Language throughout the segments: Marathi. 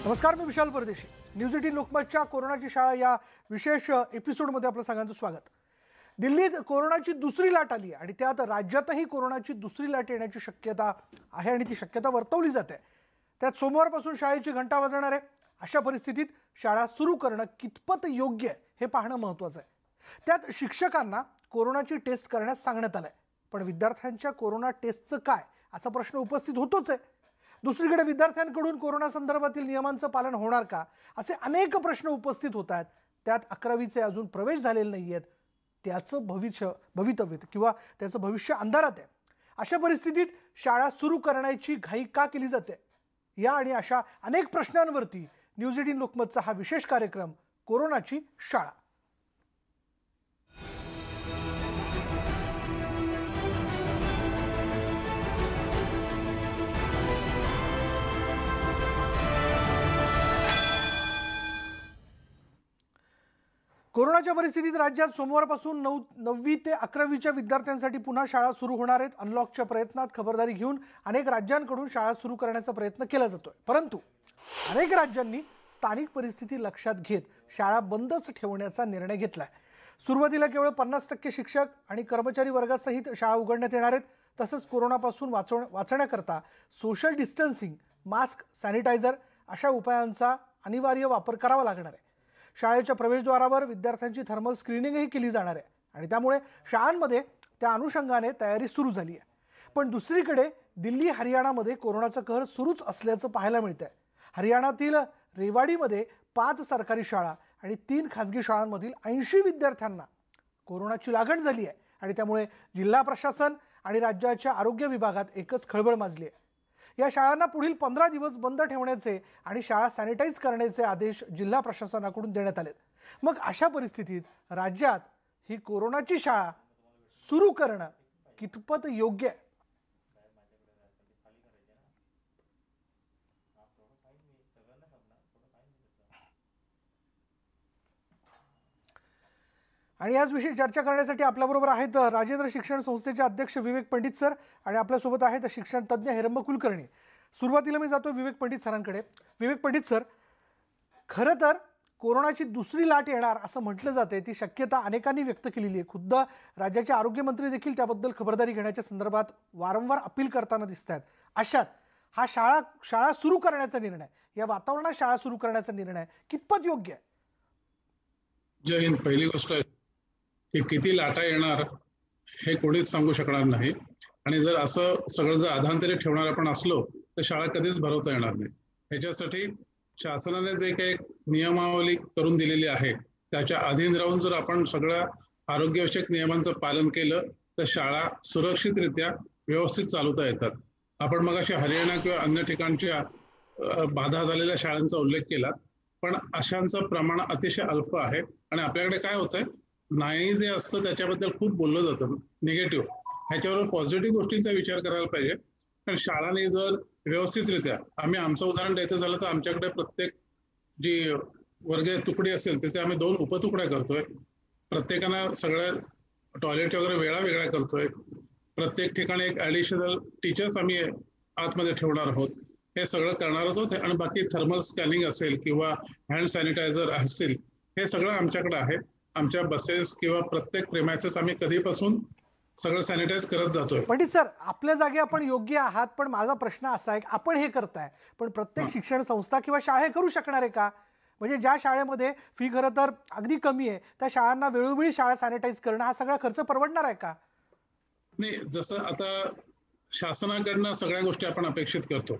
नमस्कार, मी विशाल परदेशी. न्यूज 18 लोकमतच्या कोरोनाची शाळा या विशेष एपिसोडमध्ये आपलं सगळ्यांचं स्वागत. दिल्लीत कोरोनाची दुसरी लाट आली आणि त्यात राज्यातही कोरोनाची दुसरी लाट येण्याची शक्यता आहे आणि ती शक्यता वर्तवली जाते. त्यात सोमवारपासून शाळेची घंटा वाजणार आहे. अशा परिस्थितीत शाळा सुरू करणं कितपत योग्य आहे हे पाहणं महत्त्वाचं आहे. त्यात शिक्षकांना कोरोनाची टेस्ट करण्यास सांगण्यात आलंय, पण विद्यार्थ्यांच्या कोरोना टेस्टचं काय असा प्रश्न उपस्थित होतोच आहे. दुसरीकडे विद्यार्थ्यांकडून कोरोना संदर्भातील नियमांचं पालन होणार का असे अनेक प्रश्न उपस्थित होत आहेत. त्यात 11वीचे अजून प्रवेश झालेले नाही आहेत, त्याचं भवितव्य किंवा त्याचं भविष्य अंधारात आहे. अशा परिस्थितीत शाळा सुरू करण्याची घाई का केली जाते, या आणि अशा अनेक प्रश्नांवरती न्यूज 18 लोकमतचा हा विशेष कार्यक्रम कोरोनाची शाळा. कोरोनाच्या परिस्थितीत राज्यात सोमवारपासून 9वी ते 11वीच्या विद्यार्थ्यांसाठी पुन्हा शाळा सुरू होणार आहेत. अनलॉकच्या प्रयत्नात खबरदारी घेऊन अनेक राज्यांकडून शाळा सुरू करण्याचा प्रयत्न केला जातोय, परंतु अनेक राज्यांनी स्थानिक परिस्थिती लक्षात घेत शाळा बंदच ठेवण्याचा निर्णय घेतलाय. सुरुवातीला केवळ 50% शिक्षक आणि कर्मचारी वर्गासहित शाळा उघडण्यात येणार आहेत. तसंच कोरोनापासून वाचण्याकरता सोशल डिस्टन्सिंग, मास्क, सॅनिटायझर अशा उपायांचा अनिवार्य वापर करावा लागणार आहे. शाळेच्या प्रवेशद्वारावर विद्यार्थ्यांची थर्मल स्क्रीनिंगही केली जाणार आहे आणि त्यामुळे शाळांमध्ये त्या अनुषंगाने तयारी सुरू झाली आहे. पण दुसरीकडे दिल्ली, हरियाणामध्ये कोरोनाचा कहर सुरूच असल्याचं पाहायला मिळतंय. हरियाणातील रेवाडीमध्ये 5 सरकारी शाळा आणि 3 खासगी शाळांमधील 80 विद्यार्थ्यांना कोरोनाची लागण झाली आहे आणि त्यामुळे जिल्हा प्रशासन आणि राज्याच्या आरोग्य विभागात एकच खळबळ माजली आहे. या शाळांना पुढील 15 दिवस बंद ठेवण्याचे आणि शाळा सॅनिटाईज करण्याचे आदेश जिल्हा प्रशासनाकडून देण्यात आले. मग अशा परिस्थितीत राज्यात ही कोरोनाची शाळा सुरू करणं कितपत योग्य आहे? आणि याचविषयी चर्चा करण्यासाठी आपल्याबरोबर आहेत राजेंद्र शिक्षण संस्थेचे अध्यक्ष विवेक पंडित सर आणि आपल्यासोबत आहेत शिक्षण तज्ज्ञ हेरंब कुलकर्णी. सुरुवातीला मी जातो विवेक पंडित सरांकडे. विवेक पंडित सर, खरं तर कोरोनाची दुसरी लाट येणार असं म्हटलं जाते, ती शक्यता अनेकांनी व्यक्त केलेली आहे. खुद्द राज्याचे आरोग्यमंत्री देखील त्याबद्दल खबरदारी घेण्याच्या संदर्भात वारंवार अपील करताना दिसत आहेत. अशात हा शाळा सुरू करण्याचा निर्णय, या वातावरणात शाळा सुरू करण्याचा निर्णय कितपत योग्य आहे? जय हिंद. पहिली गोष्ट की किती लाटा येणार हे कोणीच सांगू शकणार नाही आणि जर असं सगळं जर अधांतरी ठेवणार आपण असलो तर शाळा कधीच भरवता येणार नाही. ह्याच्यासाठी शासनाने जे काही नियमावली करून दिलेली आहे त्याच्या अधीन राहून जर आपण सगळ्या आरोग्यविषयक नियमांचं पालन केलं तर शाळा सुरक्षितरित्या व्यवस्थित चालवता येतात. आपण मगाशी हरियाणा किंवा अन्य ठिकाणच्या बाधा झालेल्या शाळांचा उल्लेख केला, पण अशांचं प्रमाण अतिशय अल्प आहे आणि आपल्याकडे काय होतंय, नाही जे असतं त्याच्याबद्दल खूप बोललं जातं निगेटिव्ह. ह्याच्यावर पॉझिटिव्ह गोष्टींचा विचार करायला पाहिजे. कारण शाळांनी जर व्यवस्थितरित्या, आमचं उदाहरण द्यायचं झालं तर आमच्याकडे प्रत्येक जी वर्ग तुकडी असेल तिथे आम्ही 2 उपतुकड्या करतोय. प्रत्येकानं सगळ्या टॉयलेटच्या वगैरे वेळा वेगळ्या करतोय. प्रत्येक ठिकाणी एक ॲडिशनल टीचर्स आम्ही आतमध्ये ठेवणार आहोत. हे सगळं करणारच होते आणि बाकी थर्मल स्कॅनिंग असेल किंवा हँड सॅनिटायझर असतील, हे सगळं आमच्याकडे आहे. आमच्या बसेस किंवा प्रत्येक प्रेमायसेस आम्ही कधीपासून सगळं सॅनिटाईज करत जातोय. पंडित सर, आपल्या जागी आपण योग्य आहात, पण माझा प्रश्न असा आहे की आपण हे करताय, पण प्रत्येक शिक्षण संस्था किंवा शाळा हे करू शकणार आहे का? म्हणजे ज्या शाळेमध्ये फी खरं तर अगदी कमी आहे त्या शाळांना वेळोवेळी शाळा सॅनिटाईज करणं हा सगळा खर्च परवडणार आहे का? नाही, जसं आता शासनाकडनं सगळ्या गोष्टी आपण अपेक्षित करतो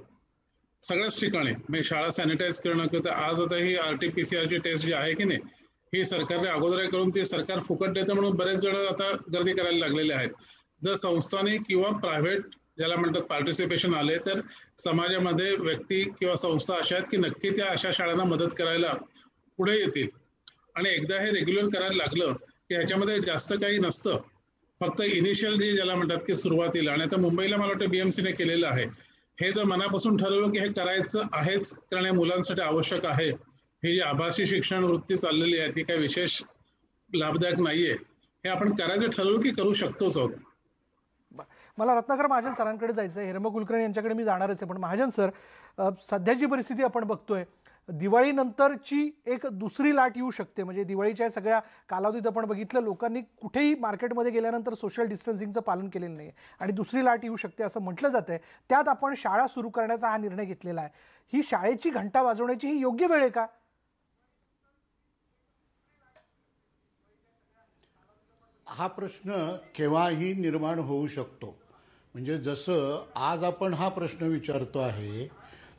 सगळ्याच ठिकाणी. म्हणजे शाळा सॅनिटाईज करणं किंवा आज आता ही RT-PCR ची टेस्ट जी आहे की नाही, ही सरकारने अगोदर करून ते सरकार फुकट देतं म्हणून बरेच जण आता गर्दी करायला लागलेले आहेत. जर संस्थांनी किंवा प्रायव्हेट ज्याला म्हणतात पार्टिसिपेशन आले तर समाजामध्ये व्यक्ती किंवा संस्था अशा आहेत की नक्की त्या अशा शाळांना मदत करायला पुढे येतील. आणि एकदा हे रेग्युलर करायला लागलं की ह्याच्यामध्ये जास्त काही नसतं, फक्त इनिशियल जे ज्याला म्हणतात की सुरुवातीला. आणि आता मुंबईला मला वाटतं BMCने केलेलं आहे. हे जर मनापासून ठरवलं की हे करायचं आहेच कारण हे मुलांसाठी आवश्यक आहे, ही जी आभासी शिक्षण वृत्ती चाललेली आहे ती काही विशेष लाभदायक नाहीये, हे आपण करायचं ठरवलं की करू शकतोच आहोत. मला रत्नाकर महाजन सरांकडे जायचं आहे. हेरंब कुलकर्णी यांच्याकडे मी जाणारच आहे, पण महाजन सर, सध्याची परिस्थिती आपण बघतोय, दिवाळीनंतरची एक दुसरी लाट येऊ शकते. म्हणजे दिवाळीच्या सगळ्या कालावधीत आपण बघितलं, लोकांनी कुठेही मार्केटमध्ये गेल्यानंतर सोशल डिस्टन्सिंगचं पालन केलेलं नाही आणि दुसरी लाट येऊ शकते असं म्हटलं जातंय. त्यात आपण शाळा सुरू करण्याचा हा निर्णय घेतलेला आहे. ही शाळेची घंटा वाजवण्याची ही योग्य वेळ आहे का? हा प्रश्न केव्हाही निर्माण होऊ शकतो. म्हणजे जसं आज आपण हा प्रश्न विचारतो आहे,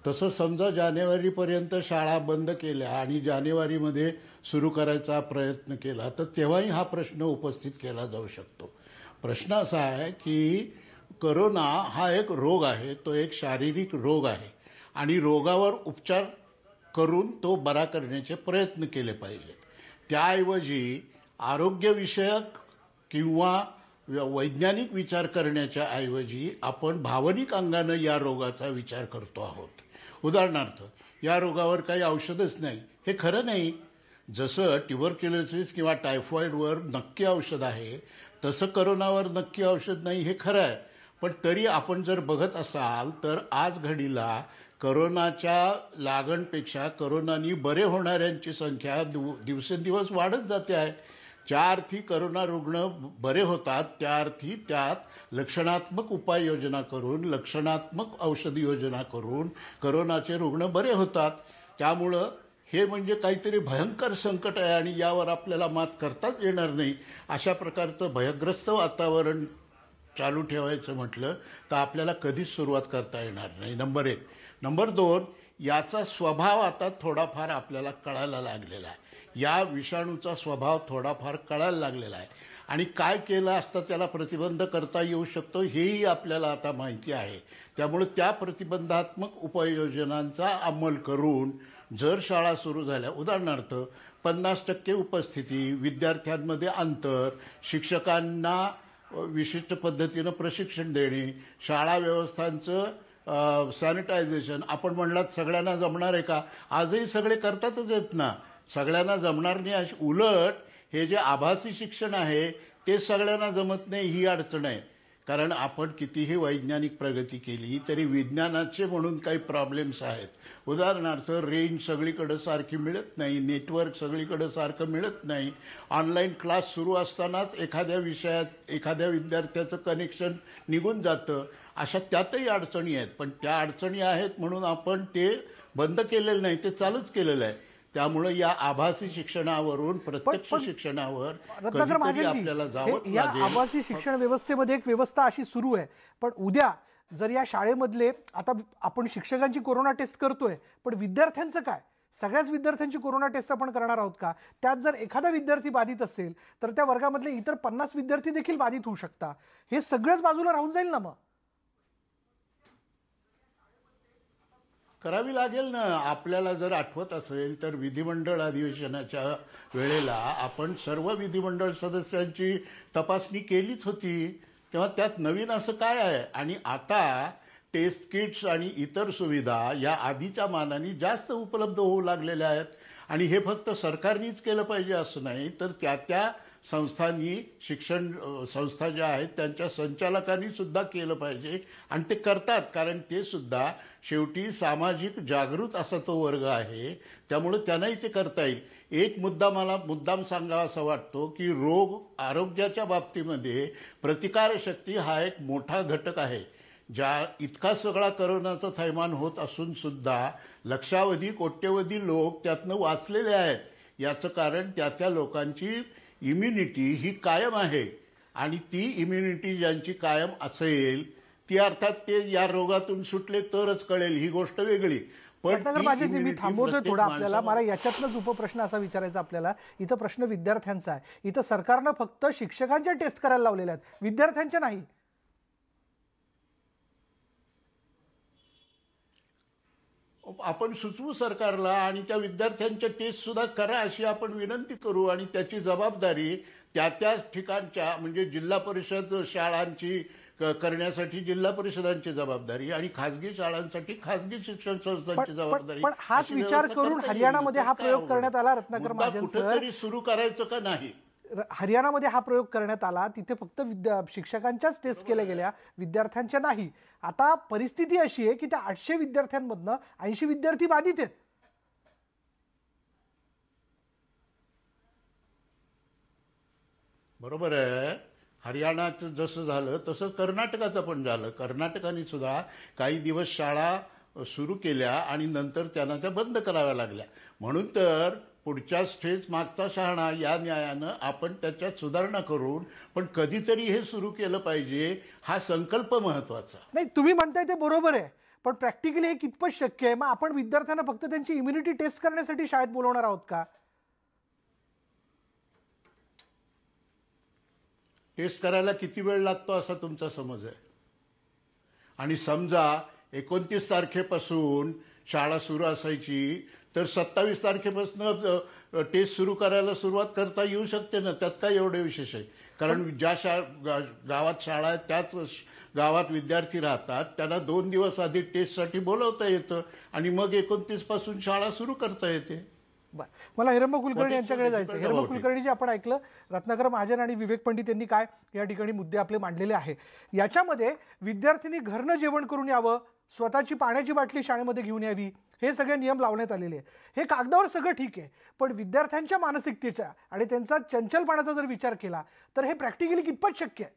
तसं समजा जानेवारीपर्यंत शाळा बंद केल्या आणि जानेवारीमध्ये सुरू करायचा प्रयत्न केला, तर तेव्हाही हा प्रश्न उपस्थित केला जाऊ शकतो. प्रश्न असा आहे की करोना हा एक रोग आहे, तो एक शारीरिक रोग आहे आणि रोगावर उपचार करून तो बरा करण्याचे प्रयत्न केले पाहिजेत. त्याऐवजी आरोग्यविषयक किंवा वैज्ञानिक विचार करण्याच्या ऐवजी आपण भावनिक अंगानं या रोगाचा विचार करतो आहोत. उदाहरणार्थ, या रोगावर काही औषधच नाही, हे खरं नाही. जसं ट्युबरक्युलोसिस किंवा टायफॉईडवर नक्की औषध आहे, तसं करोनावर नक्की औषध नाही, हे खरं आहे. पण तरी आपण जर बघत असाल तर आज घडीला करोनाच्या लागणपेक्षा करोनानी बरे होणाऱ्यांची संख्या दिवसेंदिवस वाढत जाते आहे. ज्या अर्थी करोना रुग्ण बरे होतात, त्या अर्थी त्यात लक्षणात्मक उपाययोजना करून, लक्षणात्मक औषधी योजना करून करोनाचे रुग्ण बरे होतात. त्यामुळं हे म्हणजे काहीतरी भयंकर संकट आहे आणि यावर आपल्याला मात करताच येणार नाही. अशा प्रकारचं भयग्रस्त वातावरण चालू ठेवायचं म्हटलं तर आपल्याला कधीच सुरुवात करता येणार नाही. नंबर 1. नंबर 2, याचा स्वभाव आता थोडाफार आपल्याला कळायला लागलेला आहे. या विषाणूचा स्वभाव थोडाफार कळायला लागलेला आहे आणि काय केलं असता त्याला प्रतिबंध करता येऊ शकतो हेही आपल्याला आता माहिती आहे. त्यामुळे त्या प्रतिबंधात्मक उपाययोजनांचा अंमल करून जर शाळा सुरू झाल्या, उदाहरणार्थ 50% उपस्थिती, विद्यार्थ्यांमध्ये अंतर, शिक्षकांना विशिष्ट पद्धतीनं प्रशिक्षण देणे, शाळा व्यवस्थांचं सॅनिटायझेशन. आपण म्हणलात सगळ्यांना जमणार आहे का? आजही सगळे करतातच आहेत ना. सगळ्यांना जमणार नाही. उलट हे जे आभासी शिक्षण आहे ते सगळ्यांना जमत नाही, ही अडचण आहे. कारण आपण कितीही वैज्ञानिक प्रगती केली तरी विज्ञानाचे म्हणून काही प्रॉब्लेम्स आहेत. उदाहरणार्थ, रेंज सगळीकडे सारखी मिळत नाही, नेटवर्क सगळीकडे सारखं मिळत नाही. ऑनलाईन क्लास सुरू असतानाच एखाद्या विषयात एखाद्या विद्यार्थ्याचं कनेक्शन निघून जातं. अशा त्यातही अडचणी आहेत. पण त्या अडचणी आहेत म्हणून आपण ते बंद केलेलं नाही, ते चालूच केलेलं आहे. त्यामुळे या आभासी शिक्षणावरून प्रत्यक्ष शिक्षणावर कधीतरी आपल्याला जावंच या लागेल. आभासी शिक्षण व्यवस्थेमध्ये एक व्यवस्था अशी सुरू आहे, पण उद्या जर या शाळेमधले, आता आपण शिक्षकांची कोरोना टेस्ट करतोय, पण विद्यार्थ्यांचं काय? सगळ्याच विद्यार्थ्यांची कोरोना टेस्ट आपण करणार आहोत का? त्यात जर एखादा विद्यार्थी बाधित असेल तर त्या वर्गामधले इतर 50 विद्यार्थी देखील बाधित होऊ शकतात. हे सगळंच बाजूला राहून जाईल ना. मग करावी लागेल ना. आपल्याला जर आठवत असेल तर विधिमंडळ अधिवेशनाच्या वेळेला आपण सर्व विधिमंडळ सदस्यांची तपासणी केलीच होती. तेव्हा त्यात नवीन असं काय आहे? आणि आता टेस्ट किट्स आणि इतर सुविधा या आधीच्या मानाने जास्त उपलब्ध होऊ लागलेल्या आहेत. आणि हे फक्त सरकारनेच केलं पाहिजे असं नाही, तर त्या संस्थांनी, शिक्षण संस्था ज्या आहेत त्यांच्या संचालकांनी सुद्धा केलं पाहिजे आणि ते करतात. कारण ते सुद्धा शेवटी सामाजिक जागृत असा तो वर्ग आहे, त्यामुळे त्यांनाही ते करता येईल. एक मुद्दा मला मुद्दाम सांगावा असा वाटतो की आरोग्याच्या बाबतीमध्ये प्रतिकारशक्ती हा एक मोठा घटक आहे. इतका सगळा करोनाचा थैमान होत असून सुद्धा लक्षावधी कोट्यवधी लोक त्यातनं वाचलेले आहेत. याचं कारण त्या लोकांची इम्युनिटी ही कायम आहे आणि ती इम्युनिटी ज्यांची कायम असेल ती अर्थात ते या रोगातून सुटले तरच कळेल, ही गोष्ट वेगळी. पण मी थांबवतोय थोडा. आपल्याला मला याच्यातनंच उपप्रश्न असा विचारायचा आपल्याला. इथं प्रश्न विद्यार्थ्यांचा आहे. इथं सरकारनं फक्त शिक्षकांच्या टेस्ट करायला लावलेल्या आहेत, विद्यार्थ्यांच्या नाही. आपण सुचवू सरकारला आणि त्या विद्यार्थ्यांच्या टेस्ट सुद्धा करा अशी आपण विनंती करू. आणि त्याची जबाबदारी त्या ठिकाणच्या, म्हणजे जिल्हा परिषद शाळांची करण्यासाठी जिल्हा परिषदांची जबाबदारी आणि खाजगी शाळांसाठी खाजगी शिक्षण संस्थांची जबाबदारी. पण हाच विचार करून हरियाणामध्ये हा प्रयोग करण्यात आला. रत्नाकर महाजन सर, कुठेतरी सुरू करायचं का नाही? हरियाणामध्ये हा प्रयोग करण्यात आला, तिथे फक्त शिक्षकांच्याच टेस्ट केल्या गेल्या, विद्यार्थ्यांच्या नाही. आता परिस्थिती अशी आहे की त्या 800 विद्यार्थ्यांमधनं 80 विद्यार्थी बाधित आहेत. बरोबर आहे. हरियाणाचं जसं झालं तसं कर्नाटकाचं पण झालं. कर्नाटकाने सुद्धा काही दिवस शाळा सुरू केल्या आणि नंतर त्यांना त्या बंद कराव्या लागल्या. म्हणून तर पुढच्या स्टेज मागचा शहाणा या न्यायानं आपण त्याच्यात सुधारणा करून पण कधीतरी हे सुरू केलं पाहिजे, हा संकल्प महत्वाचा. नाही, तुम्ही म्हणताय ते बरोबर आहे, पण प्रॅक्टिकली हे कितपत शक्य आहे? मग आपण विद्यार्थ्यांना फक्त त्यांची इम्युनिटी टेस्ट करण्यासाठी शाळेत बोलवणार आहोत का? टेस्ट करायला किती वेळ लागतो असा तुमचा समज आहे? आणि समजा 29 तारखेपासून शाळा सुरू असायची तर 27 तारखेपासून टेस्ट सुरू करायला सुरुवात करता येऊ शकते ना. त्यात काय एवढे विशेष आहे? कारण ज्या गावात शाळा आहेत त्याच गावात विद्यार्थी राहतात, त्यांना 2 दिवस आधी टेस्टसाठी बोलवता येतं आणि मग 29 पासून शाळा सुरू करता येते. बरं, मला हिरंब कुलकर्णी यांच्याकडे जायचं. हिरंब कुलकर्णीजी, आपण ऐकलं रत्नाकर महाजन आणि विवेक पंडित यांनी काय या ठिकाणी मुद्दे आपले मांडलेले आहे. याच्यामध्ये विद्यार्थ्यांनी घरनं जेवण करून यावं, स्वतःची पाण्याची बाटली शाळेमध्ये घेऊन यावी, हे सगळे नियम लावण्यात आलेले आहेत. हे कागदावर सगळं ठीक आहे, पण विद्यार्थ्यांच्या मानसिकतेचा आणि त्यांचा चंचलपणाचा जर विचार केला तर हे प्रॅक्टिकली कितपत शक्य आहे?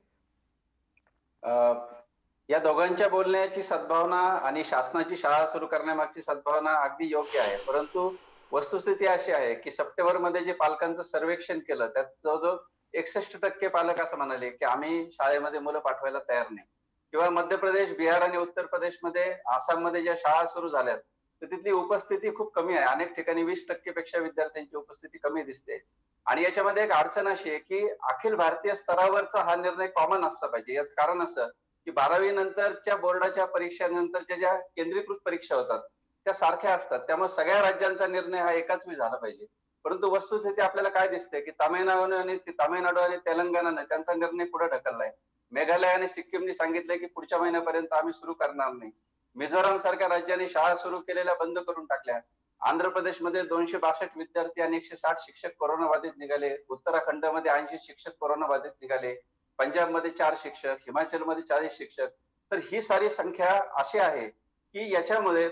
या दोघांच्या बोलण्याची सद्भावना आणि शासनाची शाळा सुरू करण्यामागची सद्भावना अगदी योग्य आहे, परंतु वस्तुस्थिती अशी आहे की सप्टेंबरमध्ये जे पालकांचं सर्वेक्षण केलं त्यात जवळजवळ 61% पालक असं म्हणाले की आम्ही शाळेमध्ये मुलं पाठवायला तयार नाही. किंवा मध्य प्रदेश, बिहार आणि उत्तर प्रदेशमध्ये, आसाममध्ये ज्या शाळा सुरू झाल्यात तर तिथली उपस्थिती खूप कमी आहे. अनेक ठिकाणी 20% पेक्षा विद्यार्थ्यांची उपस्थिती कमी दिसते. आणि याच्यामध्ये एक अडचण अशी आहे की अखिल भारतीय स्तरावरचा हा निर्णय कॉमन असला पाहिजे. याचं कारण असं की 12वी नंतरच्या बोर्डाच्या परीक्षांनंतरच्या ज्या केंद्रीकृत परीक्षा होतात त्या सारख्या असतात, त्यामुळे सगळ्या राज्यांचा निर्णय हा एकाच वेळी झाला पाहिजे. परंतु वस्तुस्थिती आपल्याला काय दिसते की तामिळनाडू आणि तेलंगणाने त्यांचा निर्णय पुढे ढकललाय. मेघालय आणि सिक्कीमने सांगितलंय की पुढच्या महिन्यापर्यंत आम्ही सुरू करणार नाही. मिझोराम सारख्या राज्यांनी शाळा सुरू केलेल्या बंद करून टाकल्या. आंध्र प्रदेशमध्ये 262 विद्यार्थी आणि 160 शिक्षक कोरोनाबाधित निघाले. उत्तराखंडमध्ये 80 शिक्षक कोरोनाबाधित निघाले. पंजाबमध्ये 4 शिक्षक, हिमाचलमध्ये 40 शिक्षक. तर ही सारी संख्या अशी आहे की याच्यामध्ये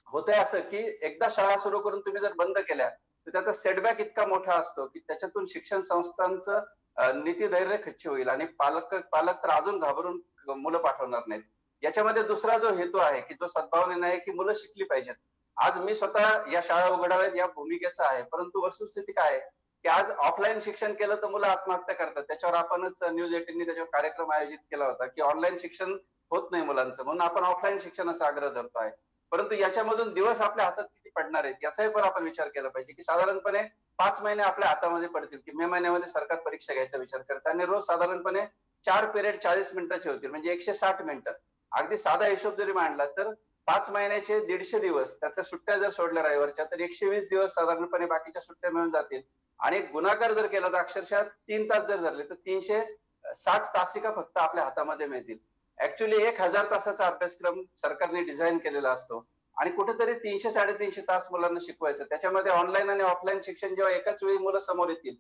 होतंय असं की एकदा शाळा सुरू करून तुम्ही जर बंद केल्या तर त्याचा सेटबॅक इतका मोठा असतो की त्याच्यातून शिक्षण संस्थांचं नीतिधैर्य खच्ची होईल आणि पालक तर अजून घाबरून मुलं पाठवणार नाहीत. याच्यामध्ये दुसरा जो हेतू आहे की जो सद्भावनेने आहे की मुलं शिकली पाहिजेत. आज मी स्वतः या शाळा उघडाव्यात या भूमिकेचा आहे, परंतु वस्तुस्थिती काय आहे की आज ऑफलाईन शिक्षण केलं तर मुलं आत्महत्या करतात. त्याच्यावर आपणच न्यूज 18 त्याच्यावर कार्यक्रम आयोजित केला होता की ऑनलाईन शिक्षण होत नाही मुलांचं, म्हणून आपण ऑफलाईन शिक्षणाचा आग्रह धरतो आहे. परंतु याच्यामधून दिवस आपल्या हातात किती पडणार आहेत याचाही पण आपण विचार केला पाहिजे की साधारणपणे 5 महिने आपल्या हातामध्ये पडतील की मे महिन्यामध्ये सरकार परीक्षा घ्यायचा विचार करतात आणि रोज साधारणपणे 4 पिरियड 40 मिनिटाचे होतील, म्हणजे 160 मिनिटं. अगदी साधा हिशोब जरी मांडला तर 5 महिन्याचे 150 दिवस, त्यातल्या सुट्ट्या जर सोडल्या रविवारच्या तर 120 दिवस साधारणपणे बाकीच्या सुट्ट्या मिळून जातील. आणि गुणाकार जर केला तर अक्षरशः 3 तास जर धरले तर 360 तासिका फक्त आपल्या हातामध्ये मिळतील. ऍक्च्युली 1000 तासाचा अभ्यासक्रम सरकारने डिझाईन केलेला असतो आणि कुठेतरी 300-350 तास मुलांना शिकवायचं. त्याच्यामध्ये ऑनलाईन आणि ऑफलाईन शिक्षण जेव्हा एकाच वेळी मुलं समोर येतील,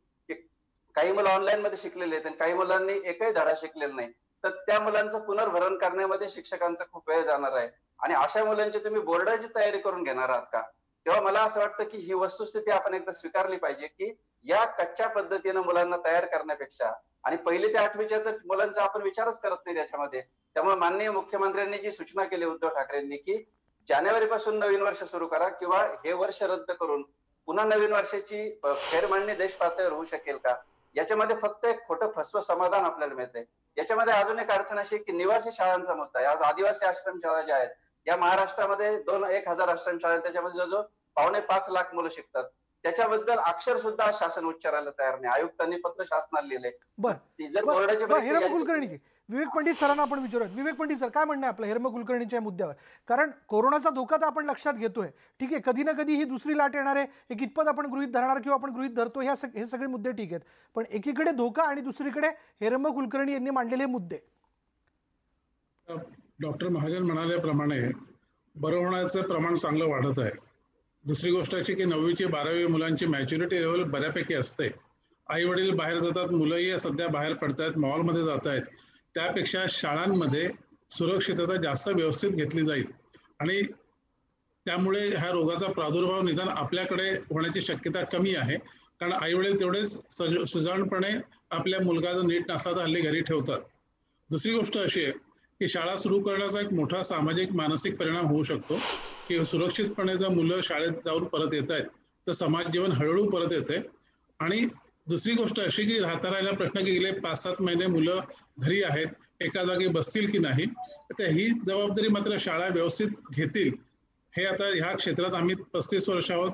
काही मुलं ऑनलाईन मध्ये शिकलेले आहेत आणि काही मुलांनी एकही धडा शिकलेला नाही, तर त्या मुलांचं पुनर्भरण करण्यामध्ये शिक्षकांचा खूप वेळ जाणार आहे. आणि अशा मुलांची तुम्ही बोर्डाची तयारी करून घेणार आहात का? तेव्हा मला असं वाटतं की ही वस्तुस्थिती आपण एकदा स्वीकारली पाहिजे की या कच्च्या पद्धतीनं मुलांना तयार करण्यापेक्षा, आणि 1ली ते 8वीच्या तर मुलांचा आपण विचारच करत नाही त्याच्यामध्ये. त्यामुळे माननीय मुख्यमंत्र्यांनी जी सूचना केली उद्धव ठाकरेंनी की जानेवारी पासून नवीन वर्ष सुरू करा किंवा हे वर्ष रद्द करून पुन्हा नवीन वर्षाची फेरमांडणी देश पातळीवर होऊ शकेल का, याच्यामध्ये फक्त एक खोटं फसवं समाधान आपल्याला मिळतंय. याच्यामध्ये अजून एक अडचण अशी की निवासी शाळांचा मुद्दा आहे. आज आदिवासी आश्रम शाळा ज्या आहेत या महाराष्ट्रामध्ये 1,000 आश्रम शाळा, त्याच्यामध्ये जवळजवळ 5.25 लाख मुलं शिकतात. त्याच्याबद्दल अक्षर सुद्धा शासन उच्चारायला तयार नाही. आयुक्तांनी पत्र शासनाला लिहिले. हिरम कुलकर्णी, विवेक पंडित सरांना आपण विचारूयात. विवेक पंडित सर, काय म्हणणं आहे आपलं हिरम कुलकर्णीच्या मुद्द्यावर? कारण कोरोनाचा धोका तर आपण लक्षात घेतोय, ठीक आहे, कधी ना कधी ही दुसरी लाट येणार आहे, हे कितपत आपण गृहीत धरणार किंवा आपण गृहीत धरतो, हे सगळे मुद्दे ठीक आहेत, पण एकीकडे धोका आणि दुसरीकडे हिरम कुलकर्णी यांनी मांडलेले मुद्दे. डॉक्टर महाजन म्हणाल्याप्रमाणे बरं होण्याचं प्रमाण चांगलं वाढत आहे. दुसरी गोष्ट अशी की 9वी 12वी मुलांची मॅच्युरिटी लेवल बऱ्यापैकी असते. आई वडील बाहेर जातात, मुलंही सध्या बाहेर पडतायत, मॉलमध्ये जात आहेत, त्यापेक्षा शाळांमध्ये सुरक्षितता जास्त व्यवस्थित घेतली जाईल आणि त्यामुळे ह्या रोगाचा प्रादुर्भाव निदान आपल्याकडे होण्याची शक्यता कमी आहे. कारण आई वडील तेवढेच सुजाणपणे आपल्या मुलगा जर नीट नसला तर हल्ली घरी ठेवतात. दुसरी गोष्ट अशी आहे की शाळा सुरू करण्याचा एक मोठा सामाजिक मानसिक परिणाम होऊ शकतो की सुरक्षितपणे जर मुलं शाळेत जाऊन परत येत आहेत तर समाज जीवन हळूहळू परत येते. आणि दुसरी गोष्ट अशी की राहता राहिला प्रश्न की गेले 5-7 महिने मुलं घरी आहेत, एका जागी बसतील की नाही, तर ही जबाबदारी मात्र शाळा व्यवस्थित घेतील. हे आता ह्या क्षेत्रात आम्ही 35 वर्ष आहोत,